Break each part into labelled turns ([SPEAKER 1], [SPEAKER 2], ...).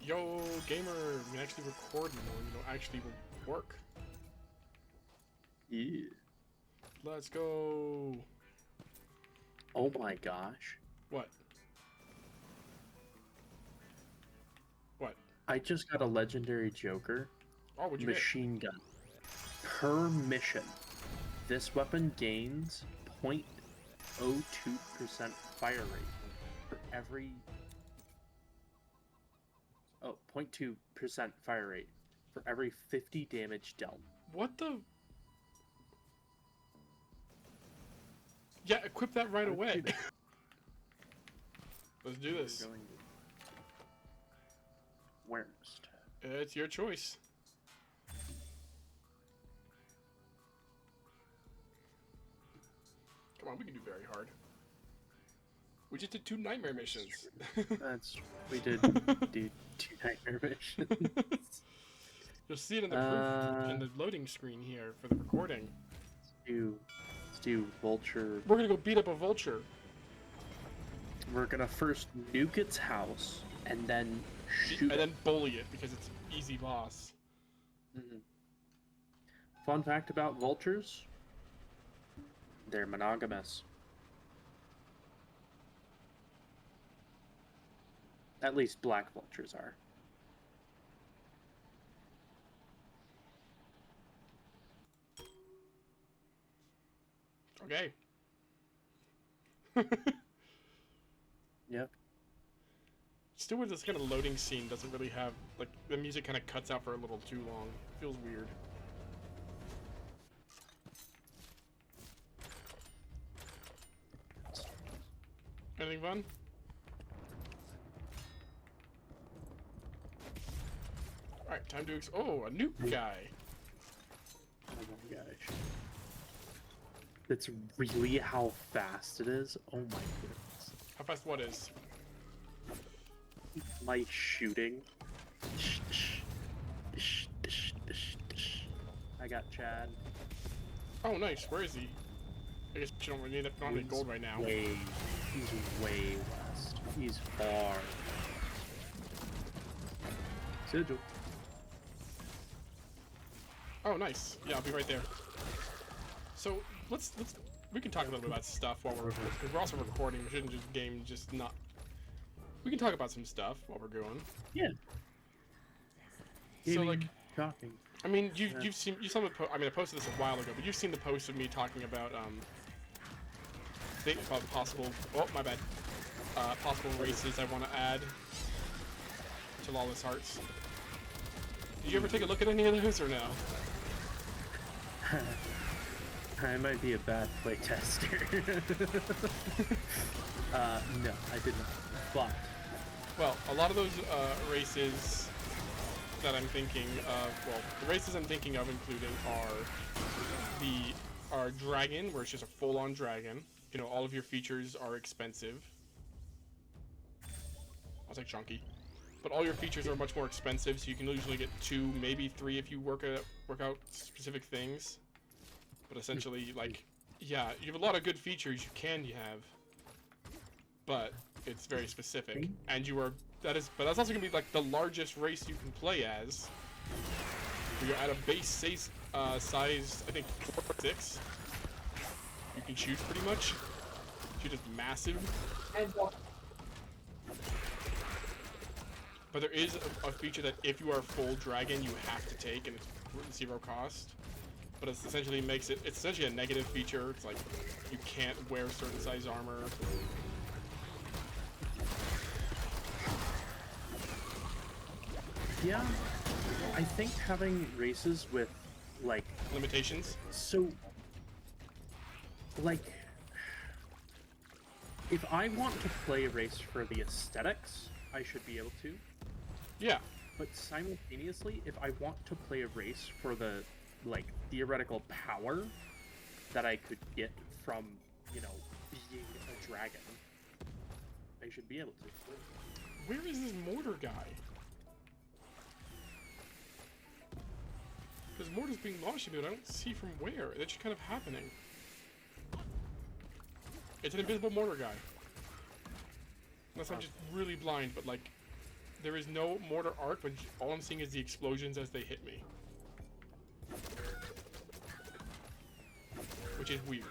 [SPEAKER 1] Yo, gamer, you can actually record more, you don't actually work.
[SPEAKER 2] Yeah.
[SPEAKER 1] Let's go.
[SPEAKER 2] Oh my gosh.
[SPEAKER 1] What? What?
[SPEAKER 2] I just got a legendary Joker
[SPEAKER 1] Oh, what'd you get?
[SPEAKER 2] machine gun. Per mission, this weapon gains 0.02% fire rate for every 0.2% fire rate for every 50 damage dealt.
[SPEAKER 1] What the? Yeah, equip that right away. Let's do this.
[SPEAKER 2] Worst.
[SPEAKER 1] It's your choice. Come on, we can do very hard. We just did 2 nightmare missions.
[SPEAKER 2] We did do 2 nightmare missions.
[SPEAKER 1] You'll see it in the proof in the loading screen here for the recording.
[SPEAKER 2] Let's do vulture.
[SPEAKER 1] We're gonna go beat up a vulture.
[SPEAKER 2] We're gonna first nuke its house and then shoot
[SPEAKER 1] and then bully it because it's an easy boss.
[SPEAKER 2] Fun fact about vultures: they're monogamous. At least black vultures are.
[SPEAKER 1] Okay.
[SPEAKER 2] Yep.
[SPEAKER 1] Still with this kind of loading scene doesn't really have, like, the music kind of cuts out for a little too long. It feels weird. Anything fun? Alright, time to oh, a nuke guy!
[SPEAKER 2] Oh my gosh. That's really how fast it is? Oh my goodness.
[SPEAKER 1] How fast what is?
[SPEAKER 2] My shooting. I got Chad.
[SPEAKER 1] Oh, nice. Where is he? I guess you don't really need any gold right now.
[SPEAKER 2] He's way west. He's far. Sigil.
[SPEAKER 1] Oh, nice. Yeah, I'll be right there. So we can talk a little bit about stuff while we're recording. Because we're also recording. We shouldn't just game just not. We can talk about some stuff while we're going.
[SPEAKER 2] Yeah.
[SPEAKER 1] So like,
[SPEAKER 2] talking.
[SPEAKER 1] I mean, you saw the I mean, I posted this a while ago, but you've seen the post of me talking about about possible. Oh, my bad. Possible races I want to add to Lawless Hearts. Did you ever take a look at any of those or no?
[SPEAKER 2] I might be a bad playtester. No, I did not. But
[SPEAKER 1] well, a lot of those races that I'm thinking of, well, the races I'm thinking of including are dragon, where it's just a full-on dragon. You know, all of your features are expensive. I'll take chunky. But all your features are much more expensive, so you can usually get 2, maybe 3 if you work out specific things. But essentially, like, yeah, you have a lot of good features you have, but it's very specific. And but that's also gonna be like the largest race you can play as. Where you're at a base size, I think 4 or 6. You can choose pretty much. She's just massive. But there is a feature that if you are full dragon, you have to take, and it's 0 cost. But it's essentially it's essentially a negative feature. It's like you can't wear certain size armor.
[SPEAKER 2] yeah, I think having races with like
[SPEAKER 1] Limitations.
[SPEAKER 2] So like if I want to play a race for the aesthetics, I should be able to.
[SPEAKER 1] Yeah.
[SPEAKER 2] But simultaneously, if I want to play a race for the like theoretical power that I could get from, you know, being a dragon, I should be able to.
[SPEAKER 1] Where is this mortar guy? Because mortar's being launched into it. I don't see from where. It's just kind of happening. It's an invisible mortar guy. Unless I'm just really blind, but like, there is no mortar arc, but all I'm seeing is the explosions as they hit me. Which is weird.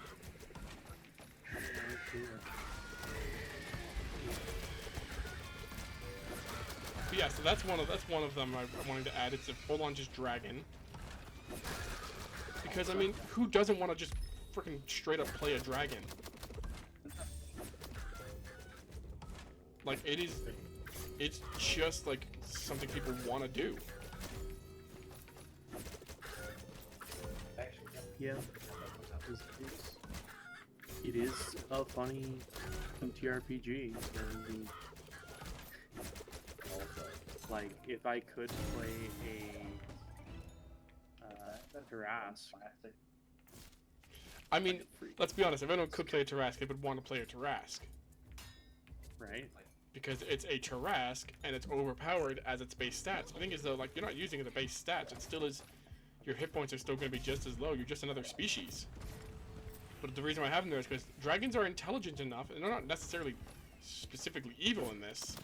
[SPEAKER 1] But yeah, so that's one of them I wanted to add. It's a full-on just dragon. Because I mean, who doesn't want to just freaking straight up play a dragon? Like it's just like something people want to do.
[SPEAKER 2] Yeah, it is a funny TRPG. Like, if I could play a Tarrasque,
[SPEAKER 1] I mean, let's be honest. If anyone could play a Tarrasque, they would want to play a Tarrasque.
[SPEAKER 2] right?
[SPEAKER 1] Because it's a Tarrasque and it's overpowered as its base stats. The thing is though, like, you're not using the base stats. It still is, your hit points are still going to be just as low. You're just another species. But the reason I have them there is because dragons are intelligent enough, and they're not necessarily specifically evil in this.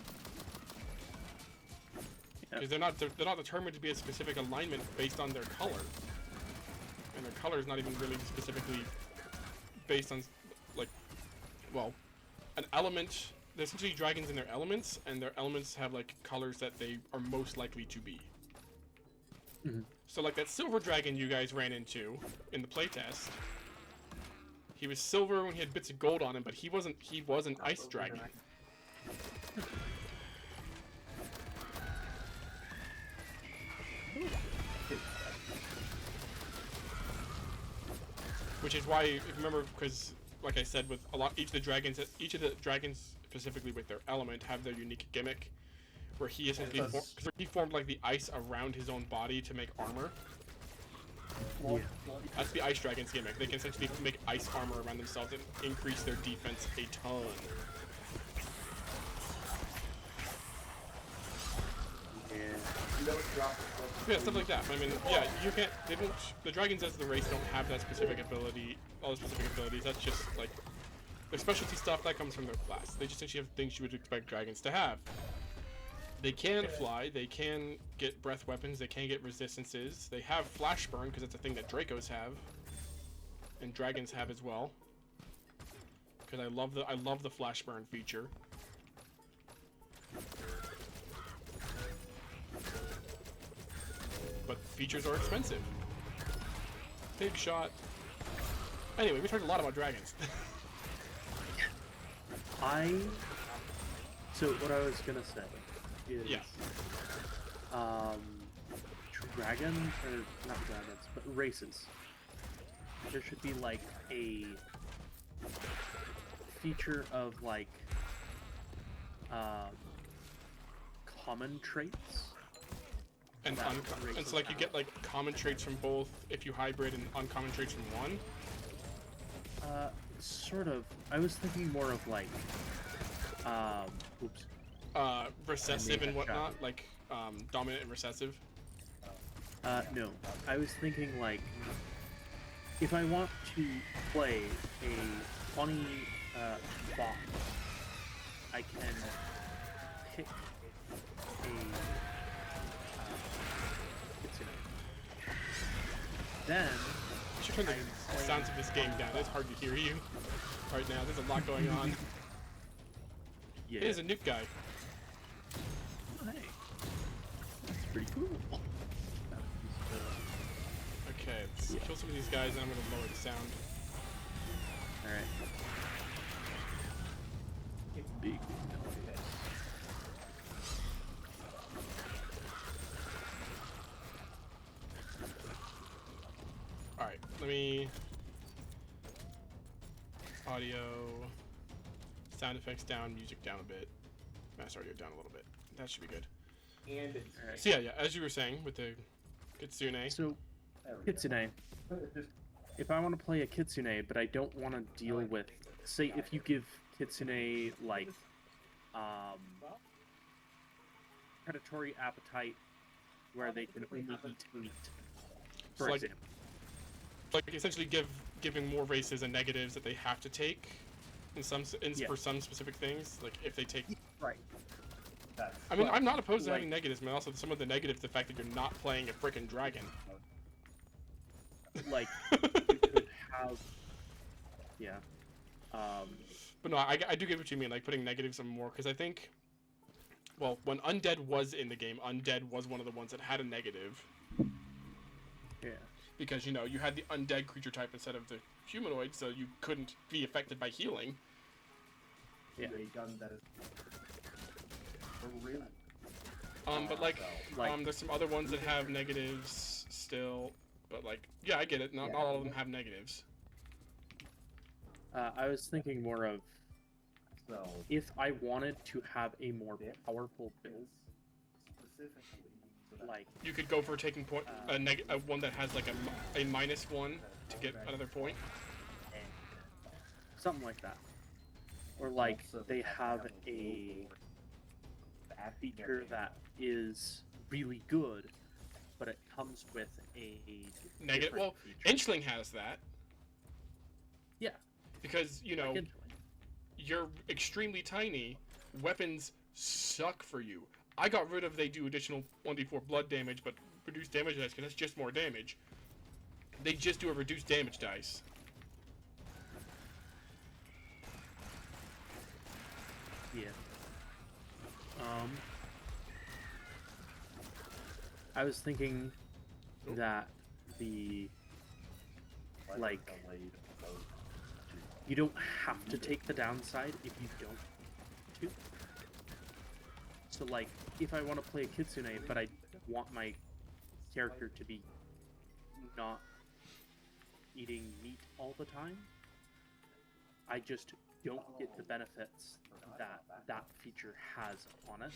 [SPEAKER 1] Because they're not determined to be a specific alignment based on their color. And their color is not even really specifically based on, like, well, an element. They're essentially dragons in their elements, and their elements have like colors that they are most likely to be.
[SPEAKER 2] Mm-hmm.
[SPEAKER 1] So like that silver dragon you guys ran into in the playtest, he was silver when he had bits of gold on him, but he was an ice dragon. Which is why, if you remember, because like I said, with each of the dragons specifically with their element have their unique gimmick, where he essentially he formed like the ice around his own body to make armor.
[SPEAKER 2] Yeah.
[SPEAKER 1] That's the ice dragon's gimmick. They can essentially make ice armor around themselves and increase their defense a ton. Yeah, stuff like that. But I mean, yeah, you can't. They don't. The dragons as the race don't have that specific ability. All the specific abilities. That's just like their specialty stuff that comes from their class. They just essentially have things you would expect dragons to have. They can fly. They can get breath weapons. They can get resistances. They have flash burn because it's a thing that Dracos have, and dragons have as well. Because I love the flash burn feature. But features are expensive. Big shot. Anyway, we talked a lot about dragons.
[SPEAKER 2] So what I was gonna say is,
[SPEAKER 1] Yeah.
[SPEAKER 2] dragons, or not dragons, but races. There should be like a feature of like common traits.
[SPEAKER 1] And so like you get like common traits from both if you hybrid, and uncommon traits from one.
[SPEAKER 2] Sort of. I was thinking more of like, oops.
[SPEAKER 1] Recessive and whatnot, like dominant and recessive.
[SPEAKER 2] No. I was thinking like, if I want to play a funny bot, I can pick a then
[SPEAKER 1] You should turn the sounds of this game down. It's hard to hear you right now. There's a lot going on.
[SPEAKER 2] yeah.
[SPEAKER 1] Hey, there's a nuke guy.
[SPEAKER 2] Hey, that's pretty cool.
[SPEAKER 1] Okay, let's kill some of these guys, and I'm gonna lower the sound.
[SPEAKER 2] All right. Big.
[SPEAKER 1] Alright, let me... Audio... Sound effects down, music down a bit. Mass audio down a little bit. That should be good.
[SPEAKER 3] And it's
[SPEAKER 2] All right.
[SPEAKER 1] So yeah, as you were saying, with the Kitsune...
[SPEAKER 2] So, Kitsune. If I want to play a Kitsune, but I don't want to deal with, say, if you give Kitsune like predatory appetite, where they can only eat meat, for
[SPEAKER 1] like-
[SPEAKER 2] example.
[SPEAKER 1] Like, essentially giving more races and negatives that they have to take in
[SPEAKER 2] Yeah.
[SPEAKER 1] for some specific things. Like, if they take...
[SPEAKER 2] Right.
[SPEAKER 3] That's
[SPEAKER 1] I mean,
[SPEAKER 2] But,
[SPEAKER 1] I'm not opposed to
[SPEAKER 2] like-
[SPEAKER 1] having negatives, man. Also, some of the negatives, the fact that you're not playing a freaking dragon.
[SPEAKER 2] Like, you could have, yeah.
[SPEAKER 1] But no, I do get what you mean, like putting negatives on more, because I think, well, when Undead was in the game, Undead was one of the ones that had a negative,
[SPEAKER 2] Yeah.
[SPEAKER 1] because, you know, you had the undead creature type instead of the humanoid, so you couldn't be affected by healing.
[SPEAKER 2] Yeah.
[SPEAKER 3] a gun that is for real.
[SPEAKER 1] But like,
[SPEAKER 2] Like-
[SPEAKER 1] there's some other ones that have negatives still, but like, yeah, I get it. Not all of them have negatives.
[SPEAKER 2] I was thinking more of
[SPEAKER 3] So
[SPEAKER 2] if I wanted to have a more powerful build,
[SPEAKER 3] specifically, so that
[SPEAKER 2] like
[SPEAKER 1] You could go for taking point a one that has like a -1 to get another point.
[SPEAKER 2] something like that, or like
[SPEAKER 3] also
[SPEAKER 2] they
[SPEAKER 3] has
[SPEAKER 2] have
[SPEAKER 3] to
[SPEAKER 2] a
[SPEAKER 3] that
[SPEAKER 2] feature that is really good, but it comes with a
[SPEAKER 1] Negative.
[SPEAKER 2] different
[SPEAKER 1] Well,
[SPEAKER 2] feature.
[SPEAKER 1] Inchling has that
[SPEAKER 2] Yeah,
[SPEAKER 1] because you know
[SPEAKER 2] like Inchling.
[SPEAKER 1] you're extremely tiny. Weapons suck for you. I got rid of they do additional 1d4 blood damage, but reduced damage dice because that's just more damage. They just do a reduced damage dice.
[SPEAKER 2] Yeah. I was thinking
[SPEAKER 1] Nope.
[SPEAKER 2] that the like
[SPEAKER 3] delayed approach
[SPEAKER 2] you don't have to take the downside if you don't want to. So like if I want to play a Kitsune but I want my character to be not eating meat all the time, I just don't get the benefits that that feature has on it.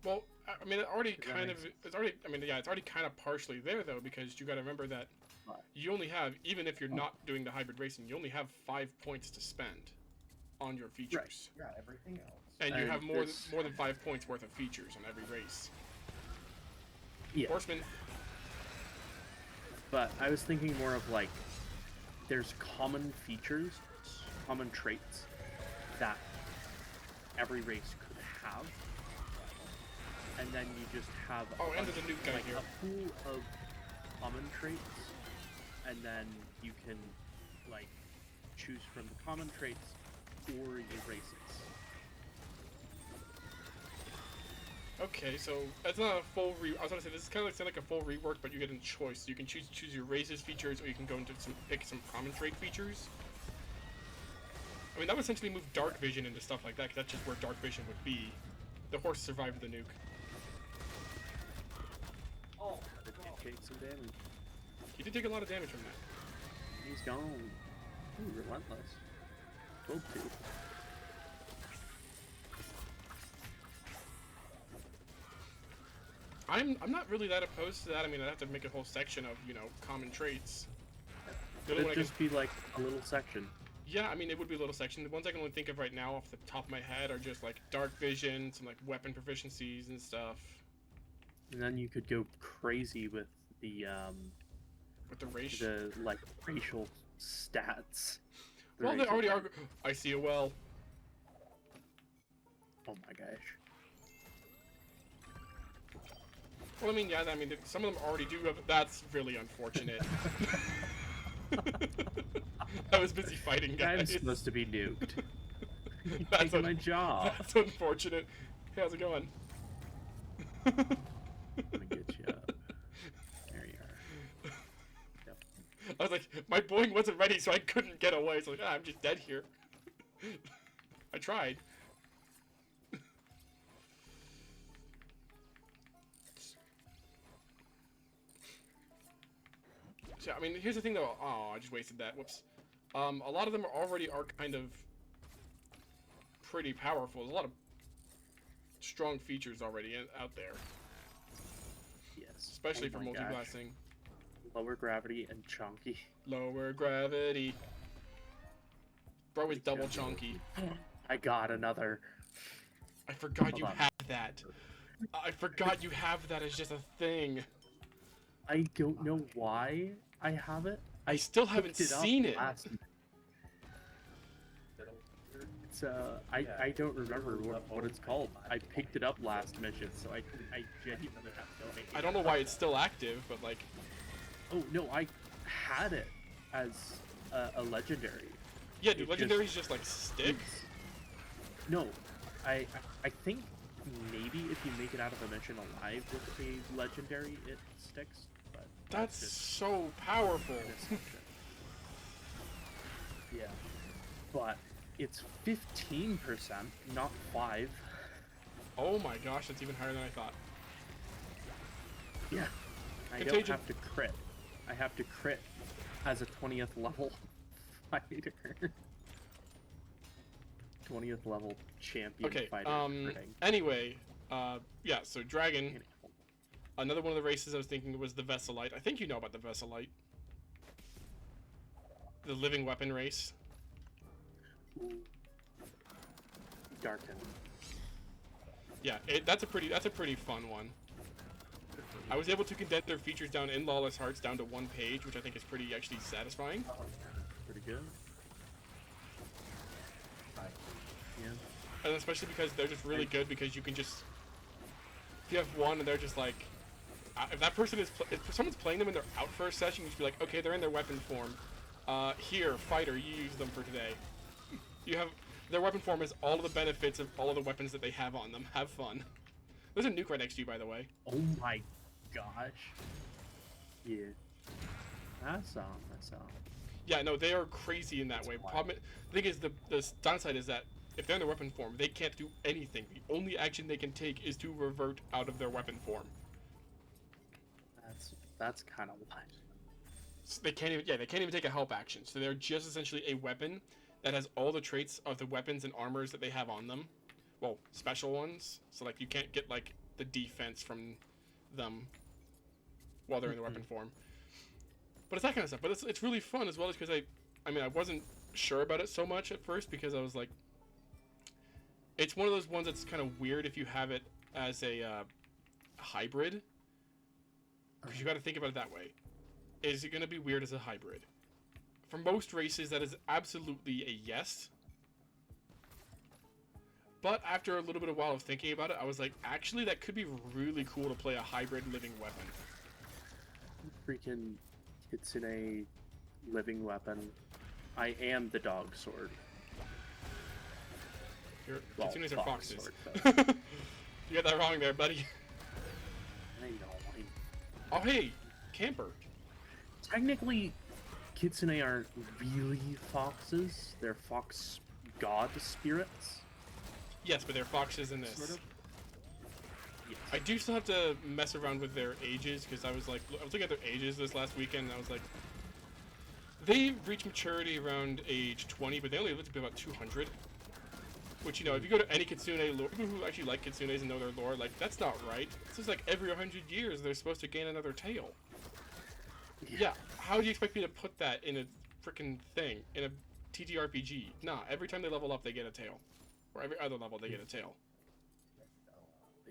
[SPEAKER 1] Well, I mean, it already
[SPEAKER 2] Does that
[SPEAKER 1] kind
[SPEAKER 2] make
[SPEAKER 1] of,
[SPEAKER 2] sense?
[SPEAKER 1] it's already, I mean, yeah, it's already kind of partially there though, because you got to remember that
[SPEAKER 2] What?
[SPEAKER 1] you only have, even if you're not doing the hybrid racing, you only have 5 points to spend on your features,
[SPEAKER 3] Yeah, everything else.
[SPEAKER 1] and you
[SPEAKER 2] And
[SPEAKER 1] have more
[SPEAKER 2] this-
[SPEAKER 1] than 5 points worth of features on every race.
[SPEAKER 2] Yeah.
[SPEAKER 1] Horseman,
[SPEAKER 2] But I was thinking more of like there's common features, common traits that every race could have. And then you just have
[SPEAKER 1] Oh, and there's a nuke guy
[SPEAKER 2] like
[SPEAKER 1] here.
[SPEAKER 2] a pool of common traits, and then you can like choose from the common traits or your races.
[SPEAKER 1] okay, so that's not a full I was gonna say this is kind of like a full rework, but you get a choice. You can choose your races features, or you can go into pick some common trait features. I mean, that would essentially move Dark Vision into stuff like that, because that's just where Dark Vision would be. The horse survived the nuke.
[SPEAKER 3] Oh,
[SPEAKER 2] But it did take some damage.
[SPEAKER 1] He did take a lot of damage from that.
[SPEAKER 2] He's gone. Ooh, relentless. Gold tooth.
[SPEAKER 1] I'm not really that opposed to that. I mean, I'd have to make a whole section of, you know, common traits. The only one I
[SPEAKER 2] It'd
[SPEAKER 1] can,
[SPEAKER 2] just be like a little section.
[SPEAKER 1] yeah, I mean, it would be a little section. The ones I can only think of right now off the top of my head are just like Dark Vision, some like weapon proficiencies and stuff.
[SPEAKER 2] And then you could go crazy with the
[SPEAKER 1] With the race.
[SPEAKER 2] like racial stats. The
[SPEAKER 1] Well, they
[SPEAKER 2] racial
[SPEAKER 1] already
[SPEAKER 2] thing.
[SPEAKER 1] are. I see a well.
[SPEAKER 2] Oh my gosh.
[SPEAKER 1] Well, I mean, yeah, I mean, some of them already do have. That's really unfortunate. I was busy fighting,
[SPEAKER 2] I'm
[SPEAKER 1] guys.
[SPEAKER 2] supposed to be nuked.
[SPEAKER 1] That's
[SPEAKER 2] Taking my
[SPEAKER 1] un-
[SPEAKER 2] job.
[SPEAKER 1] That's unfortunate. Hey, how's it going?
[SPEAKER 2] Let me get you up. There you are. Yep.
[SPEAKER 1] I was like, my boing wasn't ready, so I couldn't get away. So like, I'm just dead here. I tried. So, I mean, here's the thing though. Oh, I just wasted that. Whoops. A lot of them already are kind of pretty powerful. There's a lot of strong features already out there,
[SPEAKER 2] Yes.
[SPEAKER 1] especially
[SPEAKER 2] Oh
[SPEAKER 1] for
[SPEAKER 2] my gosh.
[SPEAKER 1] multi-blasting.
[SPEAKER 2] Lower gravity and chunky.
[SPEAKER 1] Lower gravity. Bro is double
[SPEAKER 2] Yeah.
[SPEAKER 1] chunky.
[SPEAKER 2] I got another.
[SPEAKER 1] I forgot
[SPEAKER 2] Hold
[SPEAKER 1] you
[SPEAKER 2] on.
[SPEAKER 1] had that. I forgot you have that as just a thing.
[SPEAKER 2] I don't know why I have it.
[SPEAKER 1] I still haven't
[SPEAKER 2] picked up
[SPEAKER 1] seen it.
[SPEAKER 2] last night. It's I don't remember what it's called. I picked it up last mission, so I genuinely have no idea.
[SPEAKER 1] I don't know why it's still active, but like,
[SPEAKER 2] Oh no, I had it as a legendary.
[SPEAKER 1] yeah, dude,
[SPEAKER 2] It just-
[SPEAKER 1] legendaries just like stick.
[SPEAKER 2] No, I think maybe if you make it out of a mission alive with a legendary, it sticks. But
[SPEAKER 1] That's
[SPEAKER 2] just
[SPEAKER 1] so powerful.
[SPEAKER 2] an assumption. Yeah, but it's 15%, not 5.
[SPEAKER 1] Oh my gosh, that's even higher than I thought.
[SPEAKER 2] Yeah, I don't
[SPEAKER 1] Contagion.
[SPEAKER 2] have to crit. I have to crit as a 20th level fighter. 20th level champion
[SPEAKER 1] Okay.
[SPEAKER 2] fighter. critting.
[SPEAKER 1] Anyway, yeah. So dragon. Another one of the races I was thinking was the Vesselite. I think you know about the Vesselite. The living weapon race.
[SPEAKER 2] Darken.
[SPEAKER 1] Yeah, that's a pretty fun one. I was able to condense their features down in Lawless Hearts down to 1 page, which I think is pretty actually satisfying.
[SPEAKER 2] Pretty good.
[SPEAKER 3] Nice.
[SPEAKER 2] Yeah.
[SPEAKER 1] And especially because they're just really good because you can just, if you have one and they're just like, if that person is, if someone's playing them and they're out for a session, you just be like, okay, they're in their weapon form. Here, fighter, you use them for today. You have, their weapon form is all of the benefits of all of the weapons that they have on them. Have fun. There's a nuke right next to you, by the way.
[SPEAKER 2] Oh my gosh. Yeah. I saw.
[SPEAKER 1] Yeah, no, they are crazy in that way. Problem, the thing is, the downside is that if they're in their weapon form, they can't do anything. The only action they can take is to revert out of their weapon form.
[SPEAKER 2] That's kind of wild.
[SPEAKER 1] So they can't even take a help action. So they're just essentially a weapon that has all the traits of the weapons and armors that they have on them. Well, special ones. So like you can't get like the defense from them while they're in the weapon form. But it's that kind of stuff. But it's really fun as well, as because I mean I wasn't sure about it so much at first because I was like, it's one of those ones that's kind of weird if you have it as a hybrid. Because you got to think about it that way. Is it going to be weird as a hybrid? For most races, that is absolutely a yes. But after a little bit of while of thinking about it, I was like, actually, that could be really cool to play a hybrid living weapon.
[SPEAKER 2] Freaking Kitsune living weapon. I am the dog sword.
[SPEAKER 1] Your
[SPEAKER 2] Well,
[SPEAKER 1] Kitsunes are
[SPEAKER 2] fox
[SPEAKER 1] foxes.
[SPEAKER 2] sword,
[SPEAKER 1] You got that wrong there, buddy.
[SPEAKER 2] I know.
[SPEAKER 1] Oh, hey, camper.
[SPEAKER 2] Technically, Kitsune aren't really foxes. They're fox god spirits.
[SPEAKER 1] Yes, but they're foxes in this.
[SPEAKER 2] Sort of. Yes.
[SPEAKER 1] I do still have to mess around with their ages because I was looking at their ages this last weekend and I was like, they reach maturity around age 20, but they only live to be about 200. Which, you know, if you go to any Kitsune lore, people who actually like Kitsunes and know their lore, like, that's not right. This is like every 100 years they're supposed to gain another tail. Yeah, how do you expect me to put that in a freaking thing, in a TTRPG? Nah, every time they level up, they get a tail. Or every other level, they get a tail.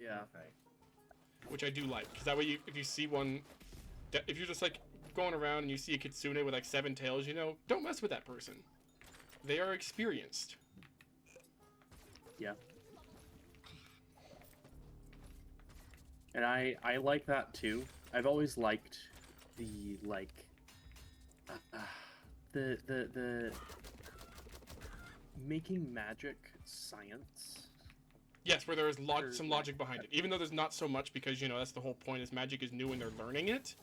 [SPEAKER 2] Yeah.
[SPEAKER 3] Okay.
[SPEAKER 1] Which I do like, because that way, if you see one, if you're just like going around and you see a Kitsune with like 7 tails, you know, don't mess with that person. They are experienced.
[SPEAKER 2] Yeah. And I like that too. I've always liked the like the making magic science.
[SPEAKER 1] Yes, where there is
[SPEAKER 2] Or,
[SPEAKER 1] some
[SPEAKER 2] yeah.
[SPEAKER 1] logic behind it. Even though there's not so much, because, you know, that's the whole point, is magic is new and they're learning it.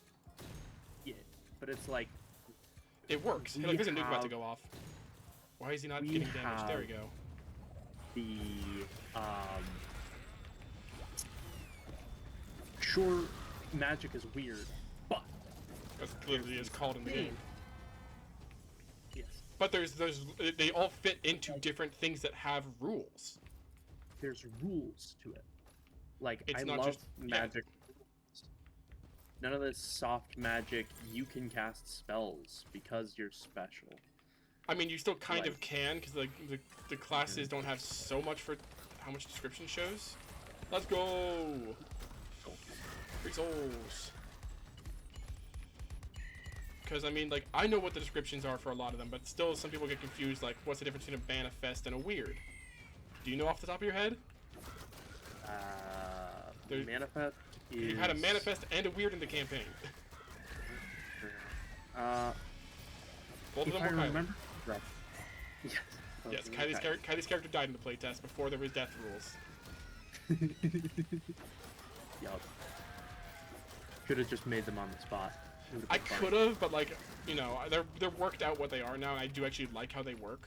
[SPEAKER 2] Yeah, but it's like
[SPEAKER 1] It works. Hey,
[SPEAKER 2] We
[SPEAKER 1] look, there's a nuke about to
[SPEAKER 2] have-
[SPEAKER 1] go off. Why is he not
[SPEAKER 2] we
[SPEAKER 1] getting damaged? There we
[SPEAKER 2] have-
[SPEAKER 1] go.
[SPEAKER 2] the sure, magic is weird, but
[SPEAKER 1] That's literally is called in the game.
[SPEAKER 2] yes,
[SPEAKER 1] But they all fit into different things that have rules.
[SPEAKER 2] there's rules to it. Like
[SPEAKER 1] It's
[SPEAKER 2] I
[SPEAKER 1] not
[SPEAKER 2] love
[SPEAKER 1] just- yeah.
[SPEAKER 2] magic. None of this soft magic. You can cast spells because you're special.
[SPEAKER 1] I mean, you still kind of
[SPEAKER 2] Like-
[SPEAKER 1] can, because the classes don't have so much for how much description shows. Let's go! Free souls! Because, I mean, like, I know what the descriptions are for a lot of them, but still some people get confused, like, what's the difference between a manifest and a weird? Do you know off the top of your head? There-
[SPEAKER 2] Manifest is...
[SPEAKER 1] You had a manifest and a weird in the campaign. Both of
[SPEAKER 2] If
[SPEAKER 1] them
[SPEAKER 2] I
[SPEAKER 1] were Kylie.
[SPEAKER 2] remember... Right. Yes.
[SPEAKER 1] Yes,
[SPEAKER 2] Okay.
[SPEAKER 1] Kylie's character died in the playtest before there was death rules.
[SPEAKER 2] Yup. Should have just made them on the spot. It would've
[SPEAKER 1] I
[SPEAKER 2] been fun.
[SPEAKER 1] could have, but like, you know, they're worked out what they are now, and I do actually like how they work.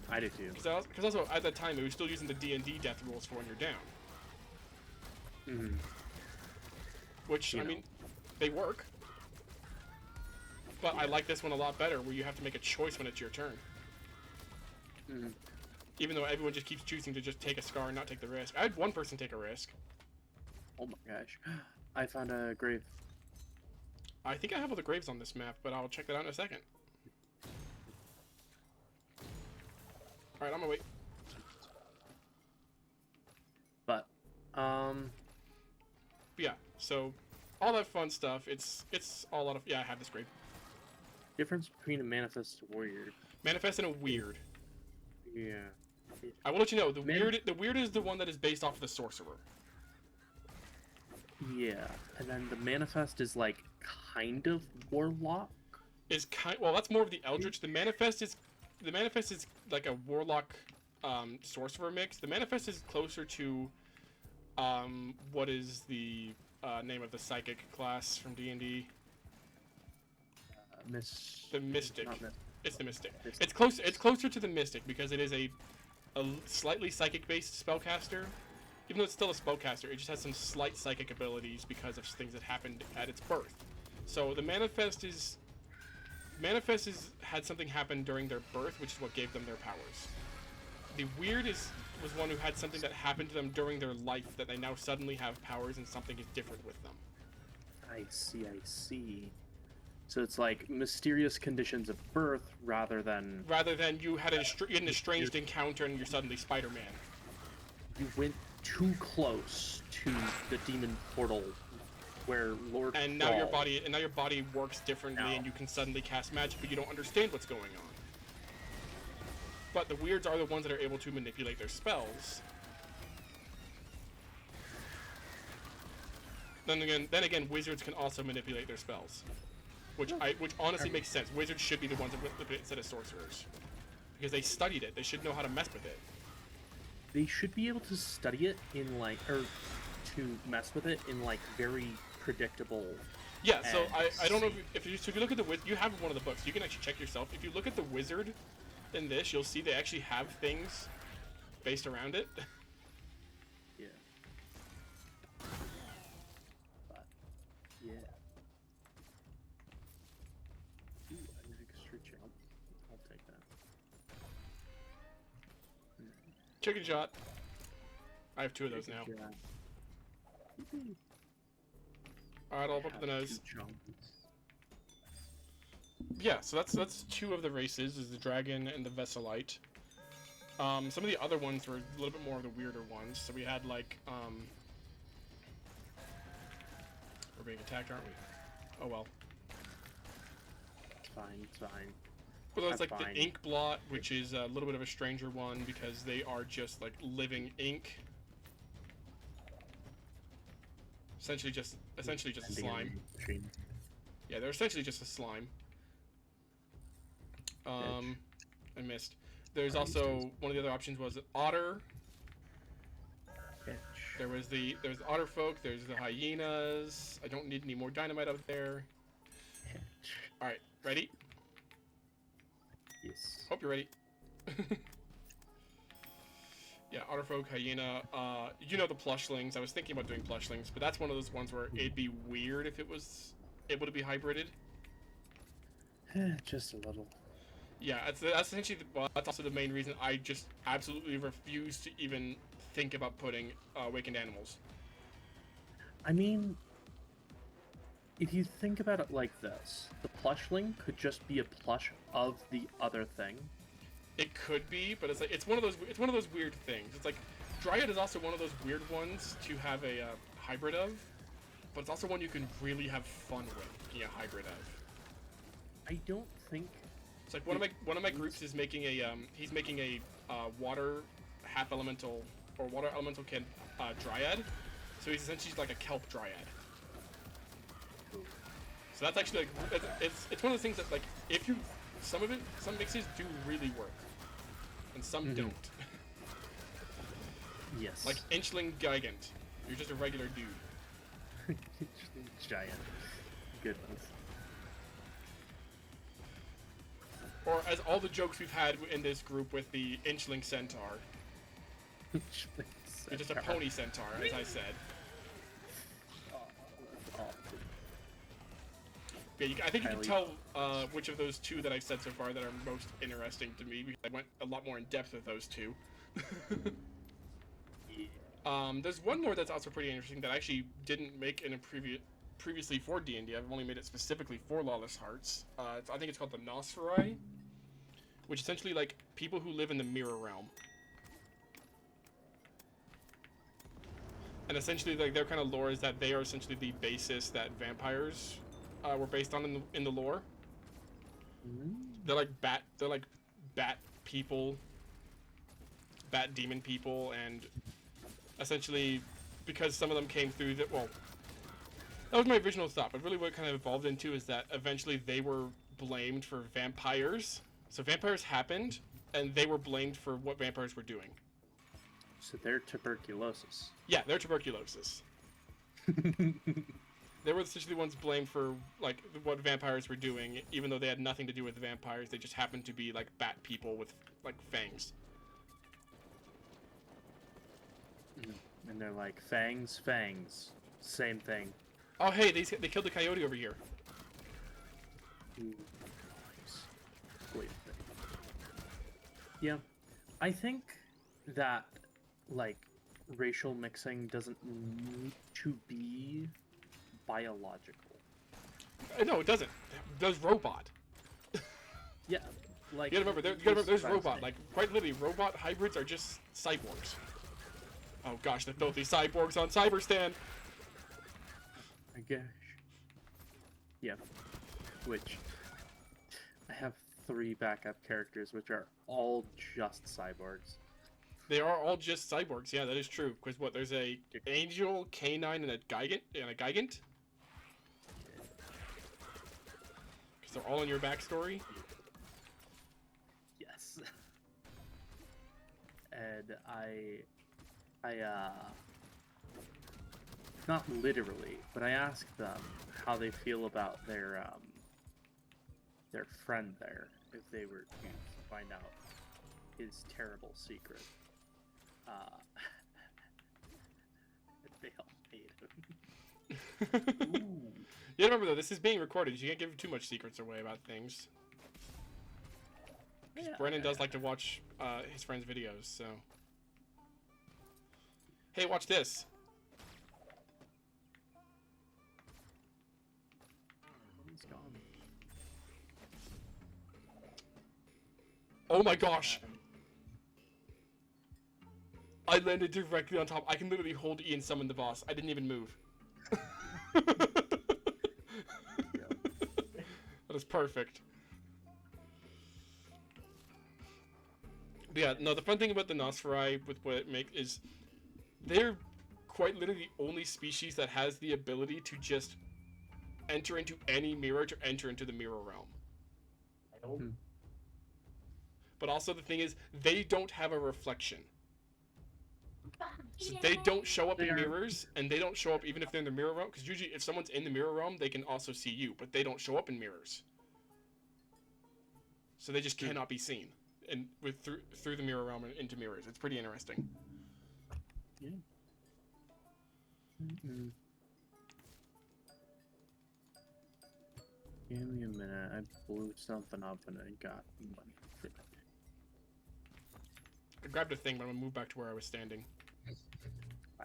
[SPEAKER 2] I did too.
[SPEAKER 1] Because also at that time it was still using the D&D death rules for when you're down,
[SPEAKER 2] Mm-hmm.
[SPEAKER 1] which
[SPEAKER 2] You
[SPEAKER 1] I
[SPEAKER 2] know.
[SPEAKER 1] mean, they work. But I like this one a lot better, where you have to make a choice when it's your turn.
[SPEAKER 2] Mm-hmm.
[SPEAKER 1] Even though everyone just keeps choosing to just take a scar and not take the risk. I had one person take a risk.
[SPEAKER 2] Oh my gosh. I found a grave.
[SPEAKER 1] I think I have all the graves on this map, but I'll check that out in a second. Alright, I'm gonna wait.
[SPEAKER 2] But,
[SPEAKER 1] But yeah, so all that fun stuff, it's all out of... Yeah, I have this grave.
[SPEAKER 2] difference between a manifest and a warrior.
[SPEAKER 1] Manifest and a weird.
[SPEAKER 2] Yeah.
[SPEAKER 1] I will let you know, the
[SPEAKER 2] Man-
[SPEAKER 1] weird is the one that is based off of the sorcerer.
[SPEAKER 2] Yeah. And then the manifest is like kind of warlock.
[SPEAKER 1] Well, that's more of the eldritch. The manifest is like a warlock sorcerer mix. The manifest is closer to what is the name of the psychic class from D&D? The mystic.
[SPEAKER 2] Not Miss.
[SPEAKER 1] It's the mystic.
[SPEAKER 2] Mystic.
[SPEAKER 1] It's closer to the mystic because it is a slightly psychic based spellcaster. Even though it's still a spellcaster, it just has some slight psychic abilities because of things that happened at its birth. So the manifest had something happen during their birth, which is what gave them their powers. The weird was one who had something that happened to them during their life that they now suddenly have powers and something is different with them.
[SPEAKER 2] I see. So it's like mysterious conditions of birth rather than
[SPEAKER 1] Rather than you had an estranged encounter and you're suddenly Spider-Man.
[SPEAKER 2] you went too close to the demon portal where Lord
[SPEAKER 1] And now your
[SPEAKER 2] Thrall-
[SPEAKER 1] body works differently,
[SPEAKER 2] No.
[SPEAKER 1] and you can suddenly cast magic, but you don't understand what's going on. But the weirds are the ones that are able to manipulate their spells. Then again, wizards can also manipulate their spells, which honestly makes sense. Wizards should be the ones that manipulate instead of sorcerers, because they studied it. They should know how to mess with it.
[SPEAKER 2] They should be able to study it in like or to mess with it in like very predictable.
[SPEAKER 1] Yeah, so
[SPEAKER 2] And
[SPEAKER 1] I don't know if you look at the you have one of the books. You can actually check yourself. If you look at the wizard in this, you'll see they actually have things based around it.
[SPEAKER 2] Yeah. But yeah. Ooh, an extra jump. I'll take that.
[SPEAKER 1] Chicken shot. I have two of those now.
[SPEAKER 2] Yeah.
[SPEAKER 1] Alright, I'll put the nose.
[SPEAKER 2] Two jumps.
[SPEAKER 1] Yeah, so that's two of the races, is the dragon and the Vesselite. Some of the other ones were a little bit more of the weirder ones. So we had like we're being attacked, aren't we? Oh well.
[SPEAKER 2] It's fine. It's fine.
[SPEAKER 1] Well, there's
[SPEAKER 2] That's
[SPEAKER 1] like
[SPEAKER 2] fine.
[SPEAKER 1] the ink blot, which is a little bit of a stranger one because they are just like living ink. Essentially just a
[SPEAKER 2] Ending
[SPEAKER 1] slime.
[SPEAKER 2] machine.
[SPEAKER 1] Yeah, they're essentially just a slime. I missed. There's also one of the other options was otter.
[SPEAKER 2] Bitch.
[SPEAKER 1] There's the otter folk. There's the hyenas. I don't need any more dynamite out there.
[SPEAKER 2] Bitch.
[SPEAKER 1] All right, ready?
[SPEAKER 2] Yes.
[SPEAKER 1] Hope you're ready. Yeah, otter folk, hyena. You know the plushlings. I was thinking about doing plushlings, but that's one of those ones where it'd be weird if it was able to be hybrided.
[SPEAKER 2] Just a little.
[SPEAKER 1] Yeah, that's essentially that's also the main reason I just absolutely refuse to even think about putting awakened animals.
[SPEAKER 2] I mean, if you think about it like this, the plushling could just be a plush of the other thing.
[SPEAKER 1] It could be, but it's like it's one of those weird things. It's like Dryad is also one of those weird ones to have a hybrid of, but it's also one you can really have fun with being a hybrid of.
[SPEAKER 2] I don't think.
[SPEAKER 1] It's like one of my groups is making a he's making a water half elemental or water elemental can dryad, so he's essentially like a kelp dryad. So that's actually like it's one of the things that like if you some mixes do really work, and some don't.
[SPEAKER 2] Yes.
[SPEAKER 1] Like Inchling Gigant, you're just a regular dude.
[SPEAKER 2] Giant. Goodness.
[SPEAKER 1] Or as all the jokes we've had in this group with the Inchling Centaur. You're just a pony centaur, as I said. Yeah, I think you can tell which of those two that I've said so far that are most interesting to me, because I went a lot more in depth with those two. There's one more that's also pretty interesting that I actually didn't make in a previously for D&D. I've only made it specifically for Lawless Hearts. I think it's called the Nosferai, which essentially like people who live in the mirror realm. And essentially, like their kind of lore is that they are essentially the basis that vampires were based on in the lore. They're like bat people, bat demon people, and essentially because some of them came through that. Well, that was my original thought, but really what it kind of evolved into is that eventually they were blamed for vampires. So vampires happened, and they were blamed for what vampires were doing.
[SPEAKER 2] So they're tuberculosis.
[SPEAKER 1] Yeah, they're tuberculosis. They were essentially the ones blamed for like what vampires were doing, even though they had nothing to do with the vampires. They just happened to be like bat people with like fangs.
[SPEAKER 2] And they're like, fangs, same thing.
[SPEAKER 1] Oh hey, they killed the coyote over here.
[SPEAKER 2] Wait. Yeah, I think that like racial mixing doesn't need to be biological.
[SPEAKER 1] No, it doesn't. There's robot.
[SPEAKER 2] Yeah, like
[SPEAKER 1] You gotta remember, there's robot. Like quite literally, robot hybrids are just cyborgs. Oh gosh, the filthy cyborgs on Cyberstan.
[SPEAKER 2] I guess. Yeah. Which I have 3 backup characters, which are all just cyborgs.
[SPEAKER 1] They are all just cyborgs. Yeah, that is true. Because what? There's a angel, canine, and a gigant. Because they're all in your backstory.
[SPEAKER 2] Yes. And I not literally, but I asked them how they feel about their friend there, if they were to find out his terrible secret. They all hate him. Ooh.
[SPEAKER 1] You gotta remember though, this is being recorded. You can't give too much secrets away about things.
[SPEAKER 2] Yeah.
[SPEAKER 1] Brennan does like to watch his friends' videos, so. Hey, watch this.
[SPEAKER 2] He's gone.
[SPEAKER 1] Oh my gosh! I landed directly on top. I can literally hold E and summon the boss. I didn't even move. That is perfect. But yeah, no, the fun thing about the Nosferai with what it makes is they're quite literally the only species that has the ability to just enter into any mirror to enter into the mirror realm. But also the thing is, they don't have a reflection. So they don't show up in mirrors, and they don't show up even if they're in the mirror realm, because usually if someone's in the mirror realm, they can also see you, but they don't show up in mirrors. So they just cannot be seen and through the mirror realm and into mirrors. It's pretty interesting.
[SPEAKER 2] Yeah. Give me a minute. I blew something up and I got money for it.
[SPEAKER 1] I grabbed a thing, but I'm gonna move back to where I was standing.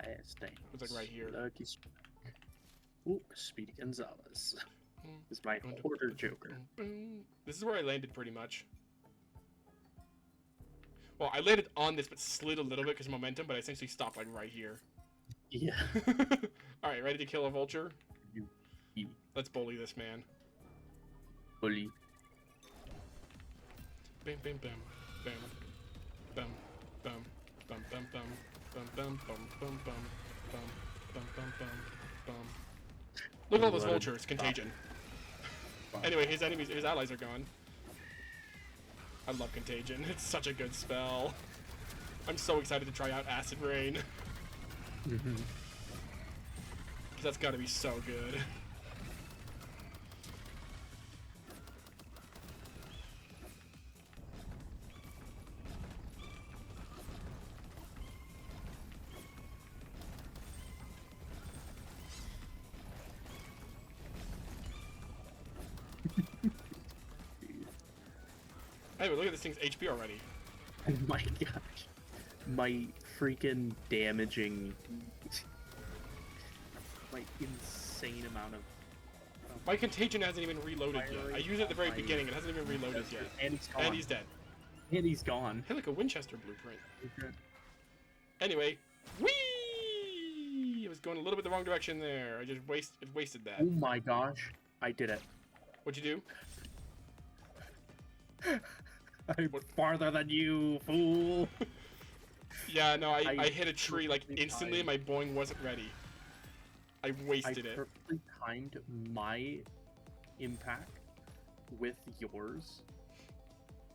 [SPEAKER 1] It's like right here.
[SPEAKER 2] Lucky Ooh, Speedy Gonzalez. This is my quarter joker.
[SPEAKER 1] This is where I landed pretty much. Well, I landed on this, but slid a little bit because of momentum, but I essentially stopped like right here.
[SPEAKER 2] Yeah.
[SPEAKER 1] Alright, ready to kill a vulture?
[SPEAKER 2] You
[SPEAKER 1] Let's bully this man.
[SPEAKER 2] bully.
[SPEAKER 1] Bam, bam, bam. Bam. Bam. Bam. Bum bum bum bum bum bum bum bum bum bum bum bum bum. Look at all those
[SPEAKER 2] Let it
[SPEAKER 1] vultures.
[SPEAKER 2] stop.
[SPEAKER 1] Contagion. Anyway, his allies are gone. I love Contagion. It's such a good spell. I'm so excited to try out Acid Rain.
[SPEAKER 2] Mhm.
[SPEAKER 1] 'Cause that's gotta be so good. Hey, but look at this thing's HP already.
[SPEAKER 2] Oh my gosh. My freaking damaging. My insane amount of.
[SPEAKER 1] My Contagion hasn't even reloaded yet. I used it at the very beginning. It hasn't even reloaded yet.
[SPEAKER 2] And he's gone.
[SPEAKER 1] And he's dead.
[SPEAKER 2] And he's gone.
[SPEAKER 1] Hey, look, a Winchester blueprint. Anyway, whee! I was going a little bit the wrong direction there. I just wasted that.
[SPEAKER 2] Oh my gosh. I did it.
[SPEAKER 1] What'd you
[SPEAKER 2] I'm farther than you, fool.
[SPEAKER 1] do? Yeah, no, I
[SPEAKER 2] I
[SPEAKER 1] hit a tree like
[SPEAKER 2] perfectly
[SPEAKER 1] instantly.
[SPEAKER 2] timed.
[SPEAKER 1] My boing wasn't ready. I
[SPEAKER 2] I
[SPEAKER 1] wasted it.
[SPEAKER 2] perfectly timed my impact with yours.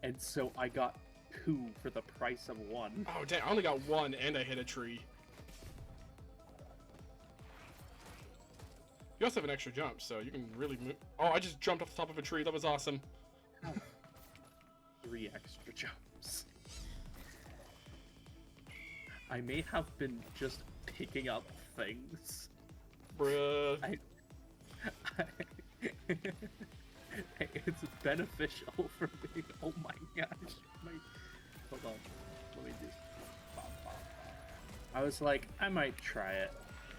[SPEAKER 2] And so I got 2 for the price of 1.
[SPEAKER 1] Oh, dang, I only got 1 and I hit a tree. You also have an extra jump, so you can really move. Oh, I just jumped off the top of a tree. That was awesome.
[SPEAKER 2] 3 extra jumps. I may have been just picking up things.
[SPEAKER 1] Bruh.
[SPEAKER 2] It's beneficial for me. Oh my gosh. Hold on. Let me just. I was like, I might try it.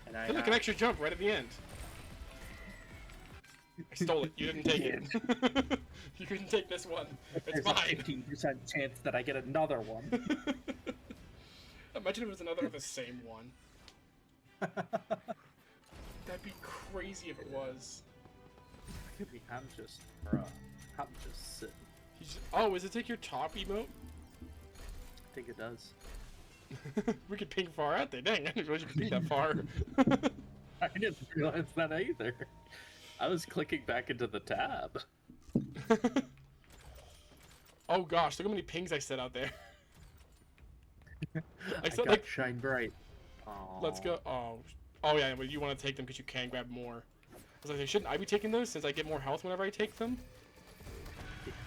[SPEAKER 2] And I
[SPEAKER 1] Hey, look, an extra jump right at the end. I stole it. You didn't take it. You couldn't take this one. It's
[SPEAKER 2] There's a
[SPEAKER 1] mine.
[SPEAKER 2] 15% chance that I get another one.
[SPEAKER 1] Imagine if it was another of the same one. That'd be crazy if it was.
[SPEAKER 2] Look at me, I'm just sitting.
[SPEAKER 1] Oh, does it take your top emote?
[SPEAKER 2] I think it does.
[SPEAKER 1] We could ping far out there. Dang, I didn't realize you could ping that far.
[SPEAKER 2] I didn't realize that either. I was clicking back into the tab.
[SPEAKER 1] Oh gosh, look how many pings I set out there.
[SPEAKER 2] I
[SPEAKER 1] said,
[SPEAKER 2] got
[SPEAKER 1] like-
[SPEAKER 2] shine bright.
[SPEAKER 1] Let's go. Oh yeah, but you want to take them because you can grab more. I was like, shouldn't I be taking those since I get more health whenever I take them?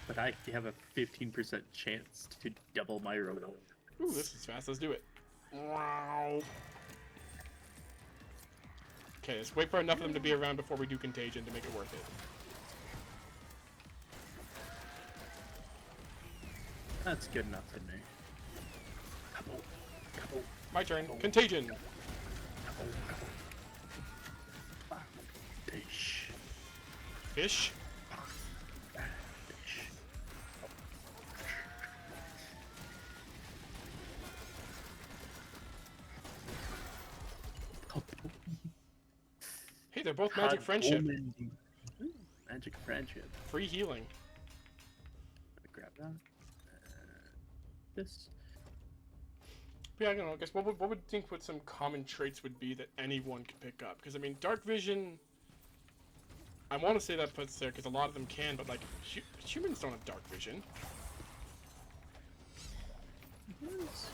[SPEAKER 2] But I have a 15% chance to double my roll.
[SPEAKER 1] Ooh, this is fast. Let's do it. Wow. Okay, let's wait for enough of them to be around before we do Contagion to make it worth it.
[SPEAKER 2] That's good enough for me. Couple.
[SPEAKER 1] My turn. Contagion.
[SPEAKER 2] Fish.
[SPEAKER 1] Fish. Hey, they're both magic friendship.
[SPEAKER 2] Magic friendship.
[SPEAKER 1] Free healing.
[SPEAKER 2] Let me grab that. This.
[SPEAKER 1] Yeah, I don't know. I guess what would think what some common traits would be that anyone could pick up? Because I mean, dark vision. I want to say that puts there because a lot of them can, but like humans don't have dark vision.
[SPEAKER 2] Humans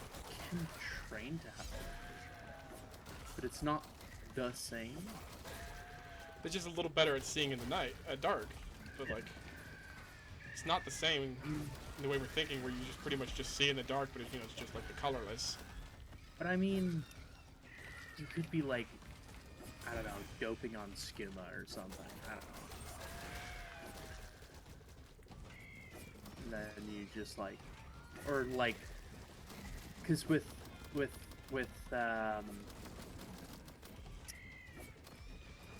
[SPEAKER 2] can train to have dark vision, but it's not the same.
[SPEAKER 1] They're just a little better at seeing in the night, at dark. But like, it's not the same in the way we're thinking, where you just pretty much just see in the dark, but it's, it's just like the colorless.
[SPEAKER 2] But I mean, you could be like, I don't know, doping on skooma or something. I don't know. And then you just like, or like, because with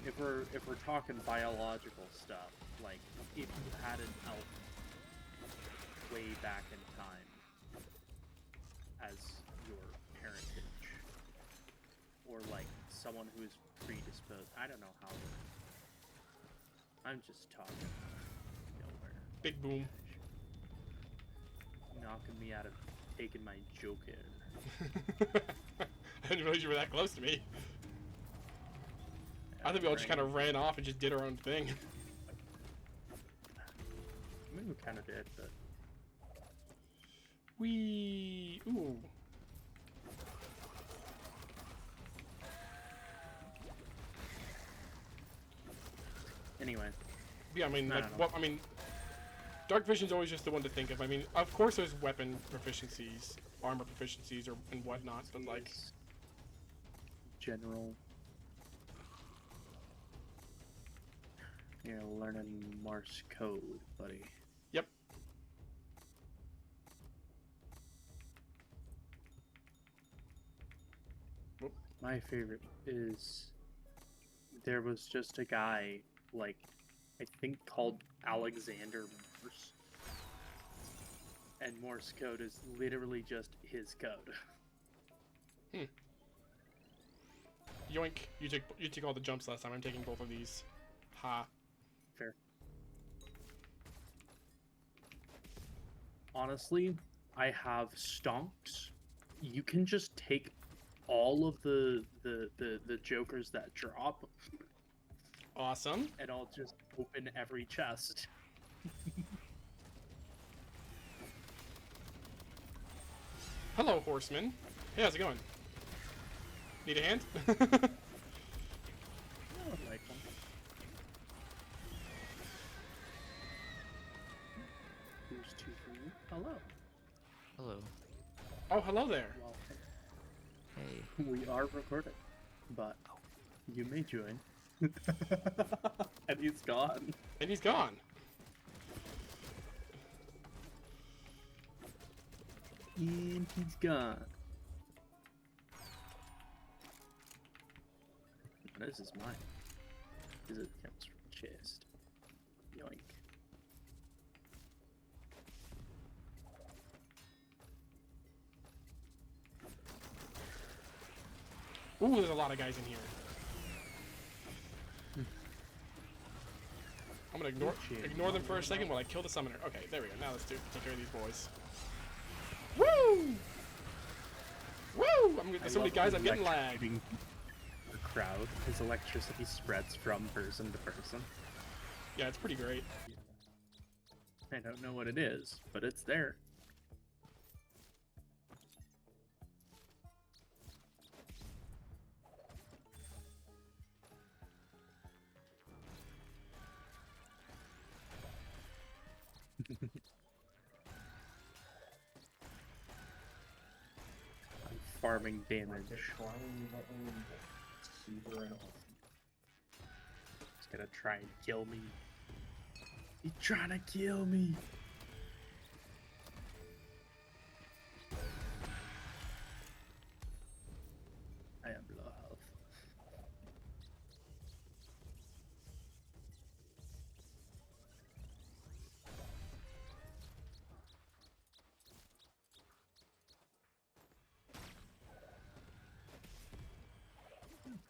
[SPEAKER 2] if we're talking biological stuff, like if you had an elf way back in time as your parentage, or like someone who is predisposed, I don't know how. I'm just talking nowhere.
[SPEAKER 1] Big boom.
[SPEAKER 2] Knocking me out of taking my Joker.
[SPEAKER 1] I didn't realize you were that close to me. I think we all just kind of ran off and just did our own thing.
[SPEAKER 2] I mean, we kind of did, but
[SPEAKER 1] Ooh.
[SPEAKER 2] anyway.
[SPEAKER 1] Yeah, I mean,
[SPEAKER 2] I
[SPEAKER 1] like,
[SPEAKER 2] don't know.
[SPEAKER 1] what? I mean, Dark Vision's always just the one to think of. I mean, of course, there's weapon proficiencies, armor proficiencies, or and whatnot, but like,
[SPEAKER 2] General. You're learning Morse code, buddy.
[SPEAKER 1] yep.
[SPEAKER 2] My favorite is there was just a guy, like, I think called Alexander Morse. And Morse code is literally just his code.
[SPEAKER 1] Yoink! You took all the jumps last time. I'm taking both of these. Ha.
[SPEAKER 2] Fair. Honestly, I have stonks. You can just take all of the jokers that drop,
[SPEAKER 1] Awesome.
[SPEAKER 2] and I'll just open every chest.
[SPEAKER 1] Hello, horseman. Hey, how's it going? Need a hand?
[SPEAKER 2] I would like one. Here's two for you. Hello.
[SPEAKER 4] Hello.
[SPEAKER 1] Oh, hello there.
[SPEAKER 2] Welcome.
[SPEAKER 4] Hey.
[SPEAKER 2] We are recording, but you may join. And he's gone.
[SPEAKER 1] And he's gone.
[SPEAKER 2] And he's gone. This is mine. Because it comes from chest. Yoink.
[SPEAKER 1] Ooh, there's a lot of guys in here. I'm gonna ignore them for a second while I kill the summoner. Okay, there we go. Now let's take care of these boys. Woo! Woo! There's so many guys, I'm getting lagged.
[SPEAKER 2] The crowd, his electricity spreads from person to person.
[SPEAKER 1] Yeah, it's pretty great.
[SPEAKER 2] I don't know what it is, but it's there. I'm farming damage.
[SPEAKER 3] Just trying to let me super and
[SPEAKER 2] He's gonna try and kill me. He's trying to kill me. I am low health.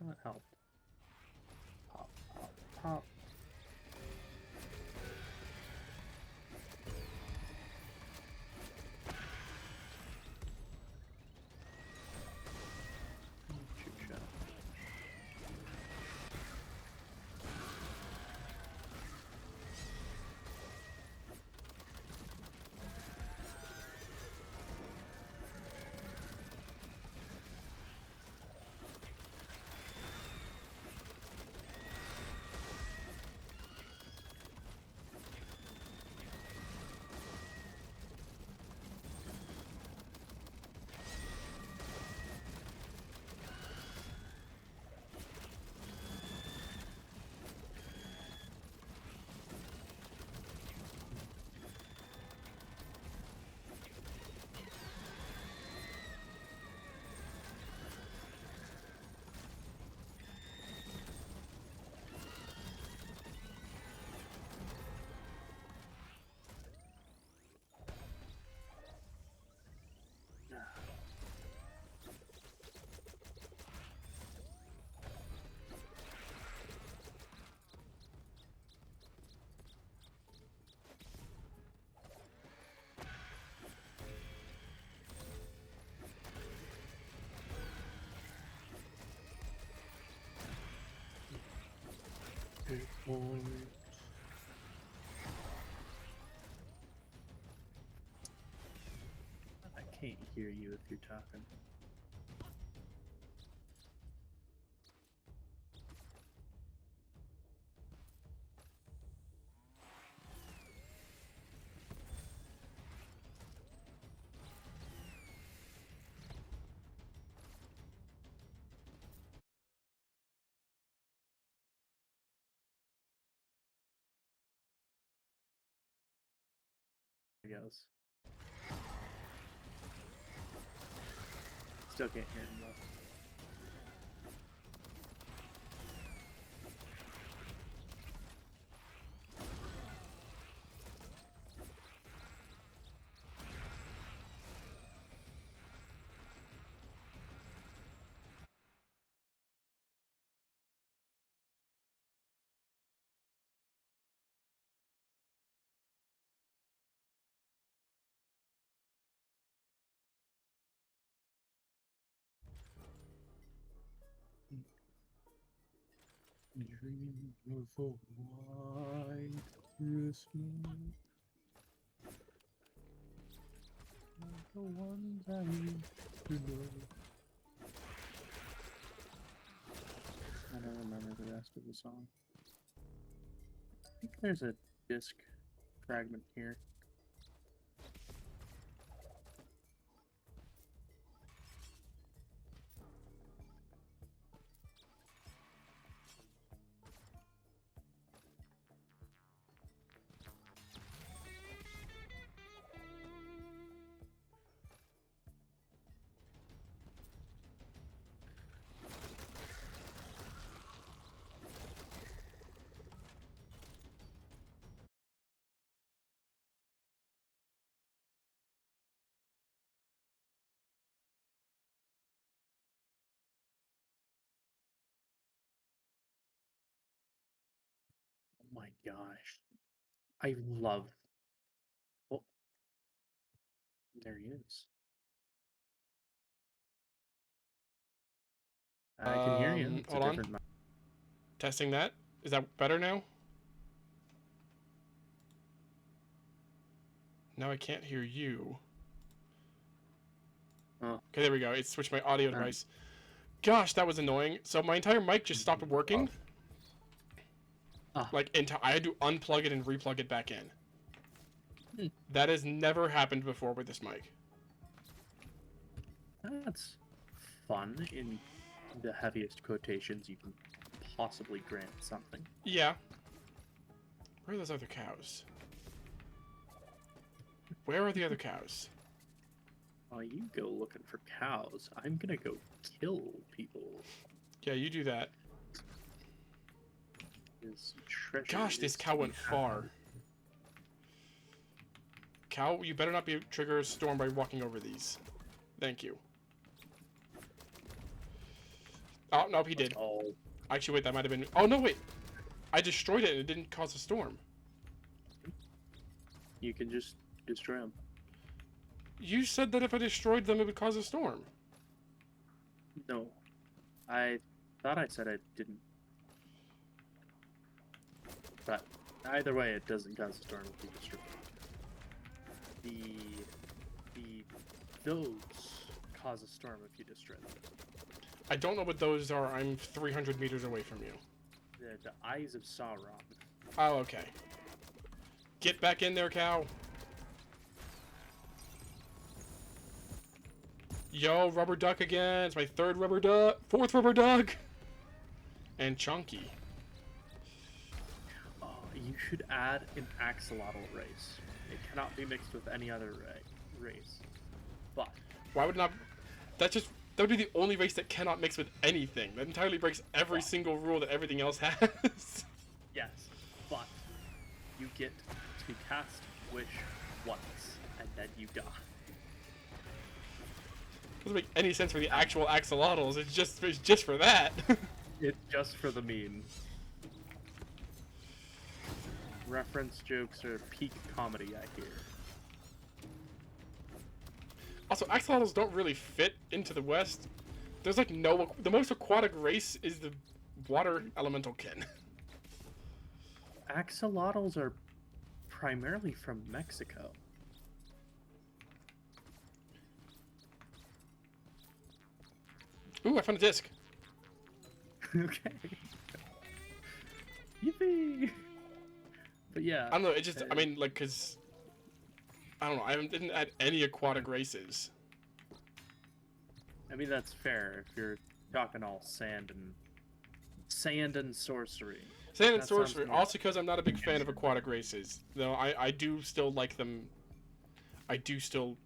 [SPEAKER 2] That helped. Pop, pop, pop. Shoot shot. I can't hear you if you're talking. I guess. Still can't hear him though. Dream of a white Christmas, the ones I used to know. I don't remember the rest of the song. I think there's a disc fragment here. Oh my gosh. I love. Oh, there he is. I can hear you. It's a
[SPEAKER 1] Hold on.
[SPEAKER 2] different mic.
[SPEAKER 1] Testing that. Is that better now? Now I can't hear you.
[SPEAKER 2] Oh.
[SPEAKER 1] Okay, there we go. It switched my audio
[SPEAKER 2] Alright.
[SPEAKER 1] device. Gosh, that was annoying. So my entire mic just stopped working.
[SPEAKER 2] Ah.
[SPEAKER 1] Like, I had to unplug it and replug it back in.
[SPEAKER 2] Hmm.
[SPEAKER 1] That has never happened before with this mic.
[SPEAKER 2] That's fun in the heaviest quotations you can possibly grant something.
[SPEAKER 1] Yeah. Where are those other cows? Where are the other cows?
[SPEAKER 2] While you go looking for cows, I'm gonna go kill people.
[SPEAKER 1] Yeah, you do that.
[SPEAKER 2] This treasure
[SPEAKER 1] Gosh, this
[SPEAKER 2] is
[SPEAKER 1] cow
[SPEAKER 2] to
[SPEAKER 1] went
[SPEAKER 2] be
[SPEAKER 1] far.
[SPEAKER 2] had.
[SPEAKER 1] Cow, you better not be trigger a storm by walking over these. Thank you. Oh, nope, he did.
[SPEAKER 2] Oh,
[SPEAKER 1] Actually, wait, that might have been... Oh, no, wait. I destroyed it and it didn't cause a storm.
[SPEAKER 2] you can just destroy them.
[SPEAKER 1] You said that if I destroyed them, it would cause a storm.
[SPEAKER 2] No, I thought I said I didn't. But either way, it doesn't cause a storm if you destroy them. Those cause a storm if you destroy them.
[SPEAKER 1] I don't know what those are. I'm 300 meters away from you.
[SPEAKER 2] The eyes of Sauron.
[SPEAKER 1] Oh, okay. Get back in there, cow. Yo, rubber duck again. It's my third rubber duck. Fourth rubber duck. And chunky.
[SPEAKER 2] Oh, you should add an axolotl race. It cannot be mixed with any other race. But
[SPEAKER 1] Why would not... That would be the only race that cannot mix with anything. That entirely breaks every single rule that everything else has.
[SPEAKER 2] yes, but you get to cast Wish once, and then you die.
[SPEAKER 1] Doesn't make any sense for the actual axolotls. It's just for that.
[SPEAKER 2] It's just for the meme. Reference jokes are peak comedy, I hear.
[SPEAKER 1] Also, axolotls don't really fit into the West. There's like no... The most aquatic race is the water elemental kin.
[SPEAKER 2] axolotls are primarily from Mexico.
[SPEAKER 1] Ooh, I found a disc.
[SPEAKER 2] Okay. Yippee! But yeah,
[SPEAKER 1] I don't know. It just, I mean, like, cause I don't know. I didn't add any aquatic races.
[SPEAKER 2] I mean that's fair if you're talking all sand and sorcery.
[SPEAKER 1] Sand and
[SPEAKER 2] That sounds
[SPEAKER 1] sorcery.
[SPEAKER 2] more-
[SPEAKER 1] Also, because I'm not a big fan of aquatic races. Though I do still like them. I do still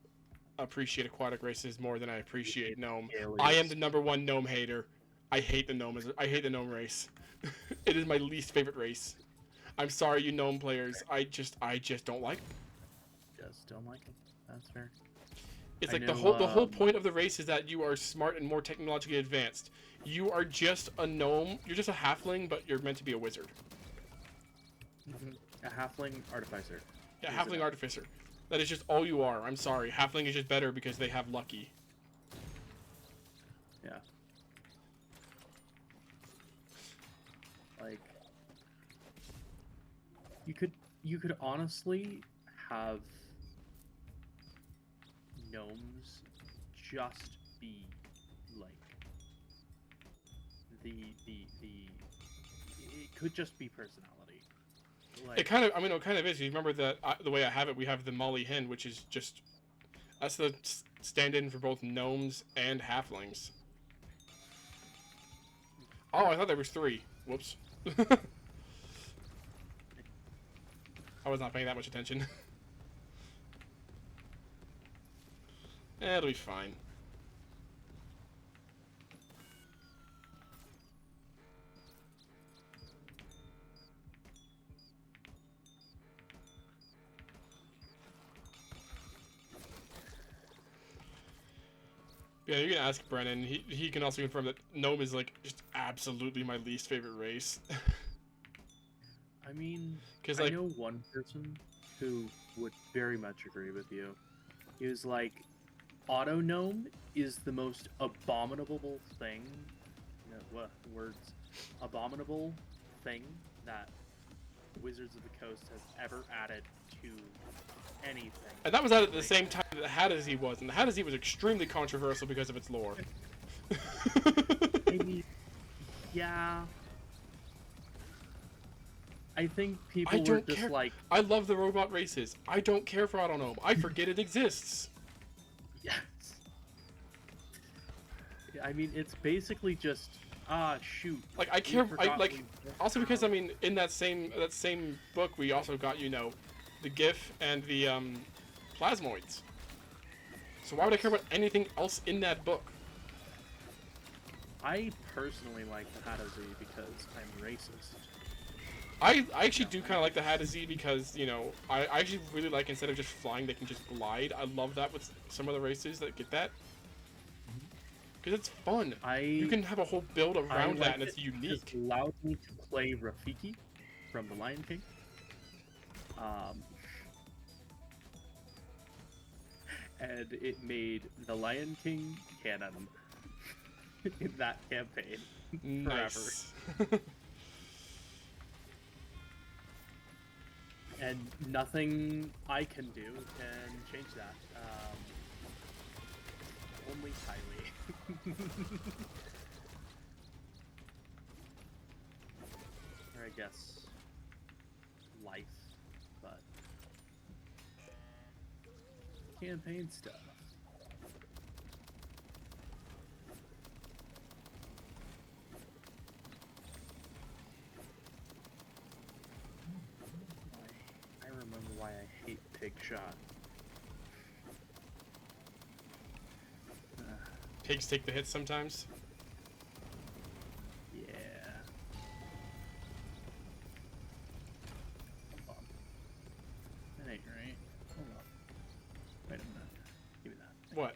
[SPEAKER 1] appreciate aquatic races more than I appreciate gnome. I am the #1 gnome hater. I hate the gnome. I hate the gnome race. It is my least favorite race. I'm sorry, you gnome players. I just don't like them.
[SPEAKER 2] Just don't like them. That's fair.
[SPEAKER 1] It's
[SPEAKER 2] I
[SPEAKER 1] like
[SPEAKER 2] know,
[SPEAKER 1] the whole point of the race is that you are smart and more technologically advanced. You are just a gnome. You're just a halfling, but you're meant to be a wizard.
[SPEAKER 2] A halfling artificer.
[SPEAKER 1] Yeah,
[SPEAKER 2] Is
[SPEAKER 1] halfling
[SPEAKER 2] it?
[SPEAKER 1] artificer. That is just all you are. I'm sorry. Halfling is just better because they have lucky.
[SPEAKER 2] Yeah. Like you could honestly have gnomes just be like it could just be personality. Like
[SPEAKER 1] It kind of, I mean, it kind of is. You remember that the way I have it, we have the Molly Hen, which is just that's the stand-in for both gnomes and halflings. Oh, I thought there was 3. Whoops. I was not paying that much attention. It'll be fine. Yeah, you can ask Brennan. He can also confirm that gnome is like just absolutely my least favorite race.
[SPEAKER 2] I mean,
[SPEAKER 1] 'Cause,
[SPEAKER 2] I
[SPEAKER 1] like-
[SPEAKER 2] know one person who would very much agree with you. He was like, Auto Gnome is the most abominable thing. No, what words? Abominable thing that Wizards of the Coast has ever added to anything.
[SPEAKER 1] And that was out at the same time that the Hattazy was, and the Hattazy was extremely controversial because of its lore.
[SPEAKER 2] Maybe, yeah. I think people were
[SPEAKER 1] don't
[SPEAKER 2] just
[SPEAKER 1] care.
[SPEAKER 2] like,
[SPEAKER 1] I love the robot races. I don't care for Autognome. I forget it exists.
[SPEAKER 2] yes. I mean, it's basically just, shoot.
[SPEAKER 1] Like I
[SPEAKER 2] we
[SPEAKER 1] care. I
[SPEAKER 2] forgot
[SPEAKER 1] like.
[SPEAKER 2] we-
[SPEAKER 1] Also because I mean, in that same book, we also got the GIF and the plasmoids. So why would I care about anything else in that book?
[SPEAKER 2] I personally like the Hattazy because I'm racist.
[SPEAKER 1] I actually do kind of like the Hattazy because I actually really like instead of just flying, they can just glide. I love that with some of the races that get that. Because it's fun. You can have a whole build around that, and it's unique.
[SPEAKER 2] It allowed me to play Rafiki from The Lion King. And it made The Lion King canon in that campaign
[SPEAKER 1] Nice.
[SPEAKER 2] and nothing I can do can change that. Only Kylie. Or I guess life, but campaign stuff. I remember why I hate Pig Shot.
[SPEAKER 1] Pigs take the hits sometimes.
[SPEAKER 2] Yeah. Hold on. That ain't right. Hold on. Wait a minute. Give me that.
[SPEAKER 1] What?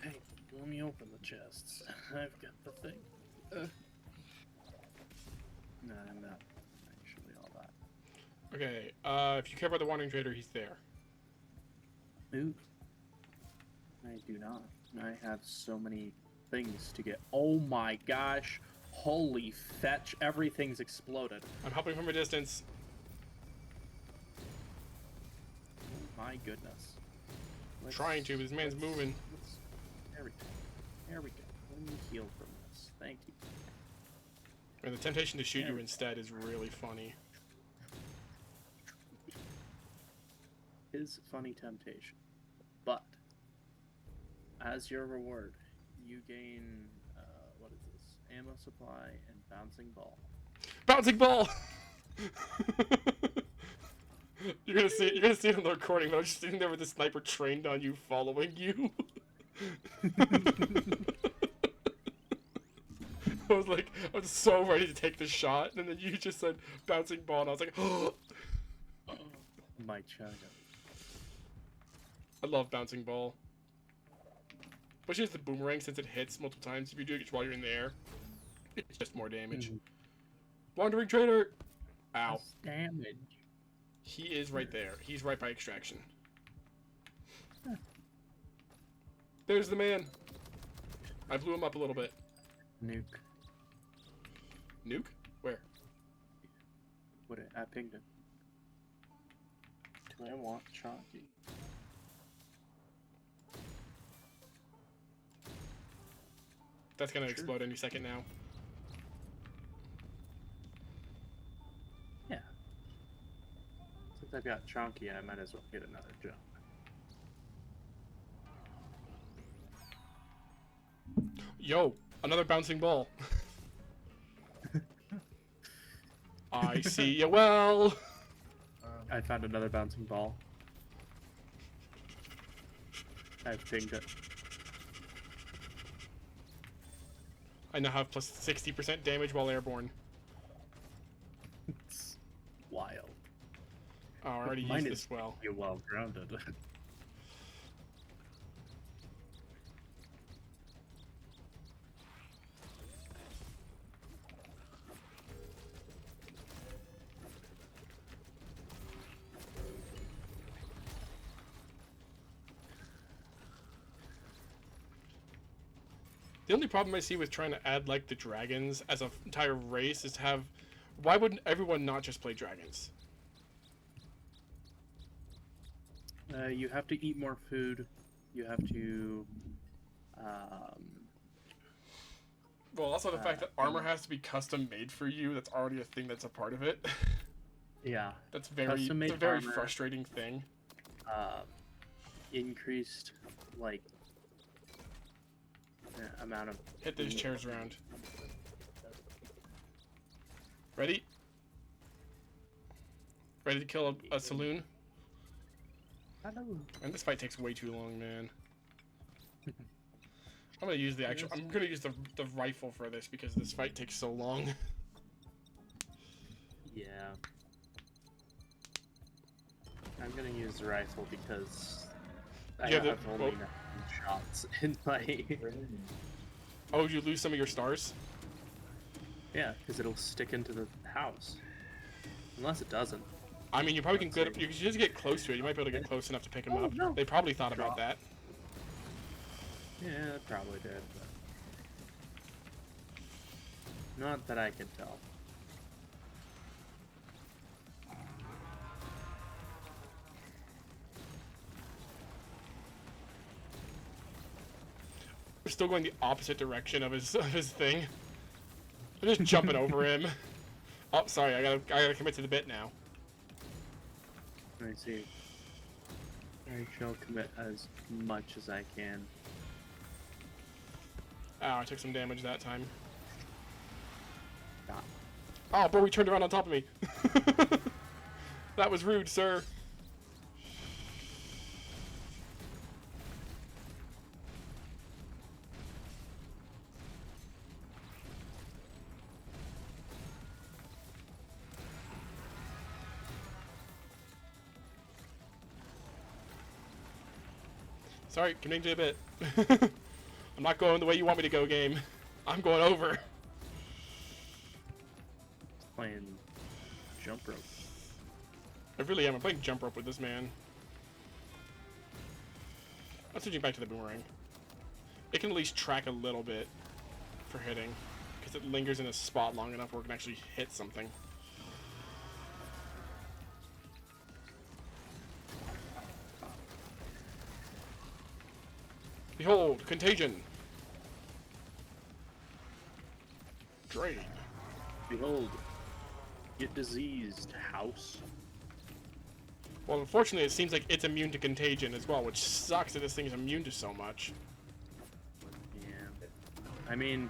[SPEAKER 2] Hey, let me open the chests. I've got the thing. No, I'm not actually all that.
[SPEAKER 1] Okay. If you care about the Wandering Trader, he's there.
[SPEAKER 2] Ooh. I do not. I have so many things to get. Oh my gosh. Holy fetch! Everything's exploded.
[SPEAKER 1] I'm helping from a distance.
[SPEAKER 2] My goodness.
[SPEAKER 1] Trying to, but this man's moving.
[SPEAKER 2] There we go. There we go. Let me heal from this. Thank you.
[SPEAKER 1] And the temptation to shoot you instead is really funny.
[SPEAKER 2] Is funny temptation, but as your reward, you gain what is this? Ammo supply and bouncing ball.
[SPEAKER 1] Bouncing ball! You're gonna see it on the recording, but I'm just sitting there with the sniper trained on you, following you. I was so ready to take the shot, and then you just said bouncing ball, and I was like, oh.
[SPEAKER 2] My china.
[SPEAKER 1] I love bouncing ball. Especially as the boomerang, since it hits multiple times. If you do it while you're in the air, it's just more damage. Wandering trader! Ow.
[SPEAKER 2] That's damage.
[SPEAKER 1] He is right there. He's right by extraction. There's the man. I blew him up a little bit.
[SPEAKER 2] Nuke.
[SPEAKER 1] Nuke? Where?
[SPEAKER 2] What? I pinged it. Do I want Chonky?
[SPEAKER 1] That's gonna
[SPEAKER 2] Sure.
[SPEAKER 1] explode any second now.
[SPEAKER 2] Yeah. Since I've got Chonky, I might as well get another jump.
[SPEAKER 1] Yo, another bouncing ball. I see you well.
[SPEAKER 2] I found another bouncing ball. I've pinged it.
[SPEAKER 1] I now have plus 60% damage while airborne.
[SPEAKER 2] It's wild.
[SPEAKER 1] Oh, I already
[SPEAKER 2] Mine
[SPEAKER 1] used
[SPEAKER 2] is
[SPEAKER 1] this well.
[SPEAKER 2] You're well grounded.
[SPEAKER 1] The only problem I see with trying to add like the dragons as an entire race is to have, why wouldn't everyone not just play dragons?
[SPEAKER 2] You have to eat more food. You have to.
[SPEAKER 1] Well, also the fact that armor has to be custom made for you, that's already a thing that's a part of it.
[SPEAKER 2] Yeah.
[SPEAKER 1] That's very,
[SPEAKER 2] Custom-made
[SPEAKER 1] it's a very
[SPEAKER 2] armor.
[SPEAKER 1] frustrating thing.
[SPEAKER 2] Increased, like, amount of.
[SPEAKER 1] Hit those chairs around. Ready? Ready to kill a saloon?
[SPEAKER 2] Hello.
[SPEAKER 1] And this fight takes way too long, man. I'm gonna use the actual. I'm gonna use the rifle for this because this fight takes so long.
[SPEAKER 2] Yeah. I'm gonna use the rifle because I
[SPEAKER 1] Yeah,
[SPEAKER 2] have only
[SPEAKER 1] well-
[SPEAKER 2] 9 shots in my.
[SPEAKER 1] Oh, did you lose some of your stars?
[SPEAKER 2] Yeah, because it'll stick into the house. Unless it doesn't.
[SPEAKER 1] I mean, you probably can get. You can just get close to it. You might be able to get close enough to pick them up.
[SPEAKER 2] no.
[SPEAKER 1] They probably thought about that.
[SPEAKER 2] Yeah, it probably did, but. Not that I can tell.
[SPEAKER 1] We're still going the opposite direction of his thing. I'm just jumping over him. Oh, sorry. I gotta commit to the bit now.
[SPEAKER 2] I see. I shall commit as much as I can.
[SPEAKER 1] Ow, I took some damage that time.
[SPEAKER 2] Stop.
[SPEAKER 1] Oh, bro, he turned around on top of me. That was rude, sir. Sorry, committing to a bit. I'm not going the way you want me to go, game. I'm going over.
[SPEAKER 2] Playing jump rope.
[SPEAKER 1] I really am. I'm playing jump rope with this man. I'm switching back to the boomerang. It can at least track a little bit for hitting. because it lingers in a spot long enough where it can actually hit something. Behold, contagion. Drain.
[SPEAKER 2] Behold, get diseased, house.
[SPEAKER 1] Well, unfortunately, it seems like it's immune to contagion as well, which sucks that this thing is immune to so much.
[SPEAKER 2] Yeah. I mean,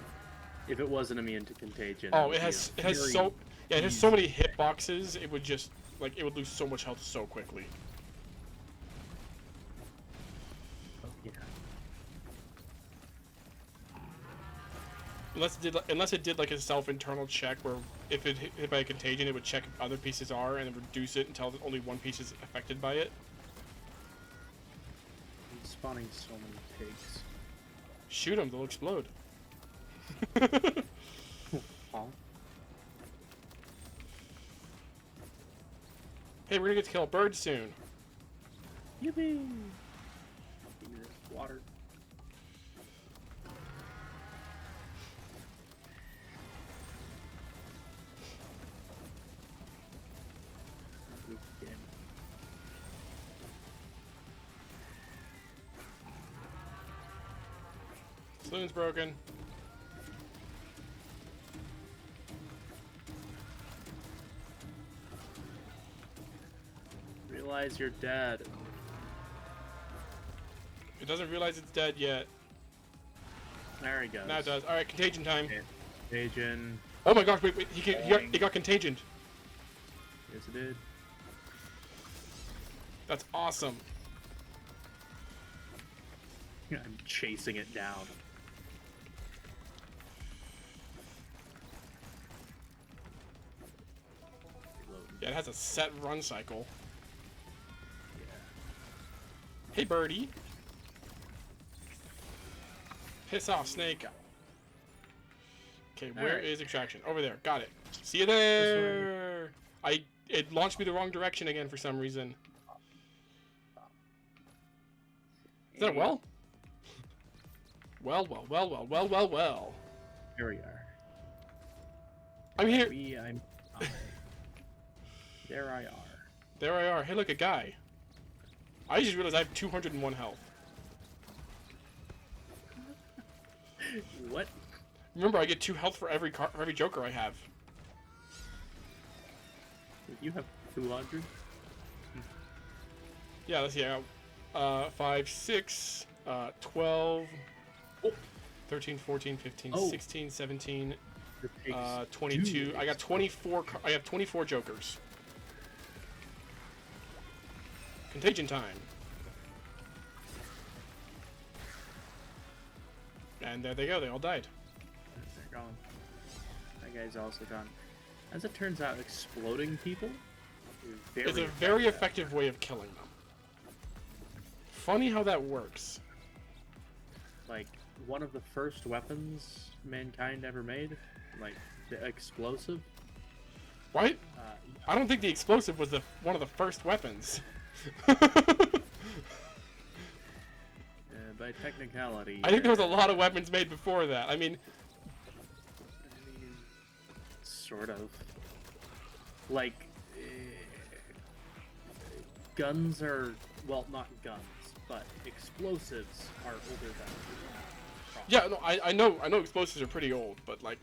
[SPEAKER 2] if it wasn't immune to contagion.
[SPEAKER 1] Oh,
[SPEAKER 2] would
[SPEAKER 1] it
[SPEAKER 2] be
[SPEAKER 1] has
[SPEAKER 2] a
[SPEAKER 1] it has
[SPEAKER 2] very
[SPEAKER 1] so yeah, it has so
[SPEAKER 2] easy-
[SPEAKER 1] many hitboxes. It would just like it would lose so much health so quickly.
[SPEAKER 2] Yeah.
[SPEAKER 1] Unless it did like a self-internal check where if it hit by a contagion, it would check if other pieces are and then reduce it until only one piece is affected by it.
[SPEAKER 2] I'm spawning so many pigs.
[SPEAKER 1] Shoot them, they'll explode.
[SPEAKER 2] Huh?
[SPEAKER 1] Hey, we're gonna get to kill a bird soon.
[SPEAKER 2] Yippee! Give me this water. Again.
[SPEAKER 1] Saloon's broken.
[SPEAKER 2] Realize you're dead.
[SPEAKER 1] It doesn't realize it's dead yet.
[SPEAKER 2] There he goes.
[SPEAKER 1] Now it does. All right, contagion time.
[SPEAKER 2] Contagion.
[SPEAKER 1] Oh my gosh! Wait, he got contagioned.
[SPEAKER 2] Yes, it did.
[SPEAKER 1] That's awesome.
[SPEAKER 2] I'm chasing it down. Reloading.
[SPEAKER 1] Yeah, it has a set run cycle.
[SPEAKER 2] Yeah.
[SPEAKER 1] Hey, birdie. Piss off, snake. Okay, where is
[SPEAKER 2] Alright.
[SPEAKER 1] extraction? Over there. Got it. See you there. It launched me the wrong direction again for some reason. Is that a well? Well.
[SPEAKER 2] Here we are.
[SPEAKER 1] I'm here.
[SPEAKER 2] I'm. There I are.
[SPEAKER 1] There I are. Hey, look, a guy. I just realized I have 201 health.
[SPEAKER 2] What?
[SPEAKER 1] Remember, I get 2 health for every Joker I have.
[SPEAKER 2] You have 200?
[SPEAKER 1] Yeah, let's see. I got 5, 6, 12, 13, 14, 15,
[SPEAKER 2] Oh.
[SPEAKER 1] 16, 17,
[SPEAKER 2] The pigs
[SPEAKER 1] 22.
[SPEAKER 2] do
[SPEAKER 1] I got 24. I have 24 Jokers. Contagion time. And there they go. They all died.
[SPEAKER 2] They're gone. That guy's also gone. As it turns out, exploding people is
[SPEAKER 1] It's a very effective way of killing them. Funny how that works.
[SPEAKER 2] Like, one of the first weapons mankind ever made, like the explosive.
[SPEAKER 1] Right?
[SPEAKER 2] Uh,
[SPEAKER 1] I don't think the explosive was one of the first weapons.
[SPEAKER 2] by technicality.
[SPEAKER 1] I think there was a lot of weapons made before that. I mean,
[SPEAKER 2] Sort of. Like, guns are, well, not guns, but explosives are older than.
[SPEAKER 1] yeah, no, I know explosives are pretty old, but like,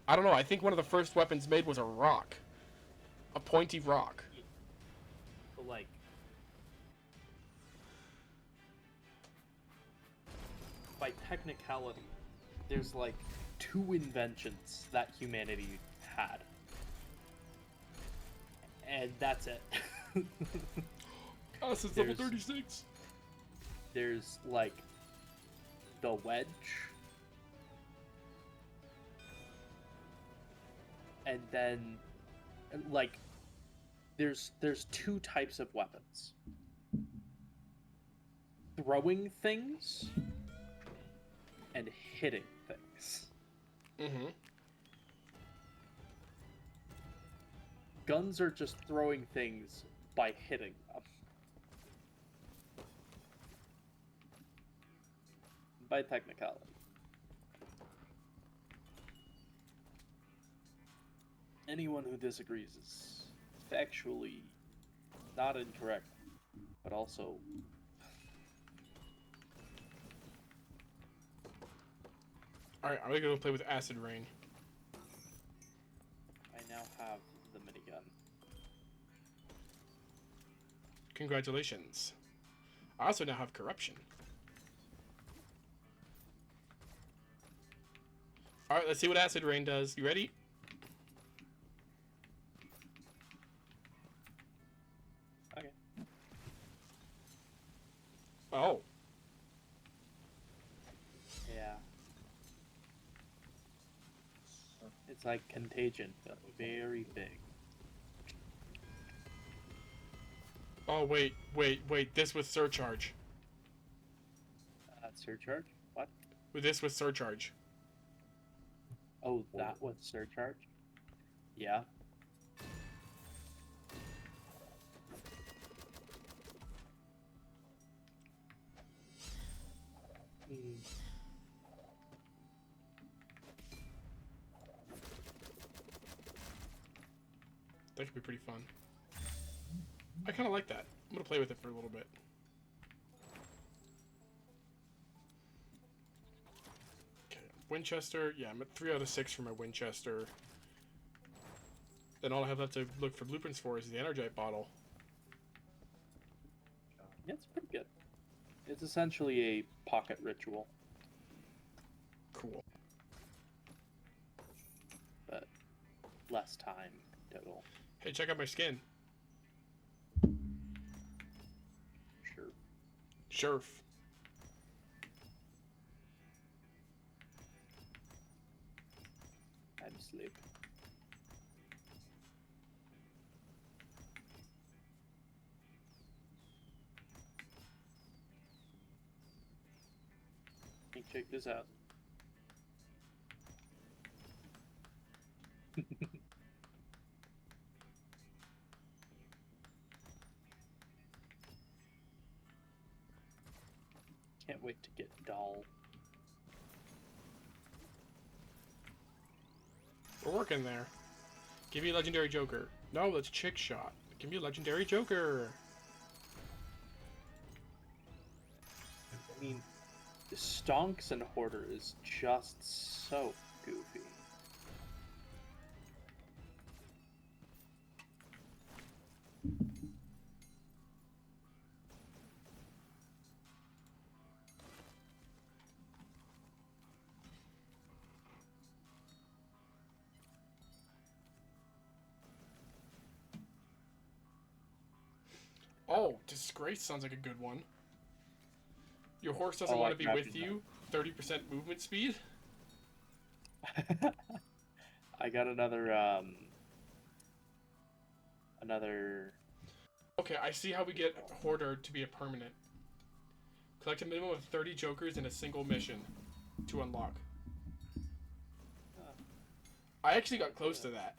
[SPEAKER 1] I don't know. I think one of the first weapons made was a rock, a pointy rock.
[SPEAKER 2] But like, by technicality, there's like 2 inventions that humanity had. And that's it.
[SPEAKER 1] Us is level
[SPEAKER 2] There's-
[SPEAKER 1] 36.
[SPEAKER 2] There's like the wedge. And then like there's 2 types of weapons. Throwing things and hitting things.
[SPEAKER 1] Mm-hmm.
[SPEAKER 2] Guns are just throwing things by hitting them. By technicality. Anyone who disagrees is factually not incorrect, but also
[SPEAKER 1] Alright, I'm gonna go play with Acid Rain.
[SPEAKER 2] I now have the minigun.
[SPEAKER 1] Congratulations. I also now have Corruption. Alright, let's see what Acid Rain does. You ready?
[SPEAKER 2] Okay.
[SPEAKER 1] Oh.
[SPEAKER 2] Yeah.
[SPEAKER 3] So,
[SPEAKER 2] It's like Contagion, but very big.
[SPEAKER 1] Oh, wait. This with Surcharge.
[SPEAKER 2] Surcharge? What?
[SPEAKER 1] With this with Surcharge.
[SPEAKER 2] Oh, that was surcharge? Yeah. Hmm.
[SPEAKER 1] That could be pretty fun. I kind of like that. I'm gonna play with it for a little bit. Okay, Winchester. Yeah, I'm at 3 out of 6 for my Winchester. Then all I have left to look for blueprints for is the Energite bottle.
[SPEAKER 2] Yeah, it's pretty good. It's essentially a pocket ritual,
[SPEAKER 1] Cool.
[SPEAKER 2] but less time total.
[SPEAKER 1] Hey, check out my skin.
[SPEAKER 2] Sure.
[SPEAKER 1] Sherf.
[SPEAKER 2] I'm asleep. Hey, check this out. Can't wait to get doll.
[SPEAKER 1] We're working there. Give me a legendary Joker. No, that's Chick Shot. Give me a legendary Joker.
[SPEAKER 2] I mean, the Stonks and Hoarder is just so goofy.
[SPEAKER 1] Oh, Disgrace sounds like a good one. Your horse doesn't
[SPEAKER 2] Oh,
[SPEAKER 1] want
[SPEAKER 2] I
[SPEAKER 1] to be
[SPEAKER 2] grabbed
[SPEAKER 1] with
[SPEAKER 2] it.
[SPEAKER 1] you. 30% movement speed.
[SPEAKER 2] I got another
[SPEAKER 1] Okay, I see how we get Hoarder to be a permanent. Collect a minimum of 30 Jokers in a single mission to unlock. I actually got close to that.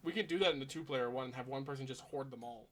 [SPEAKER 1] We can do that in the 2-player one and have one person just hoard them all.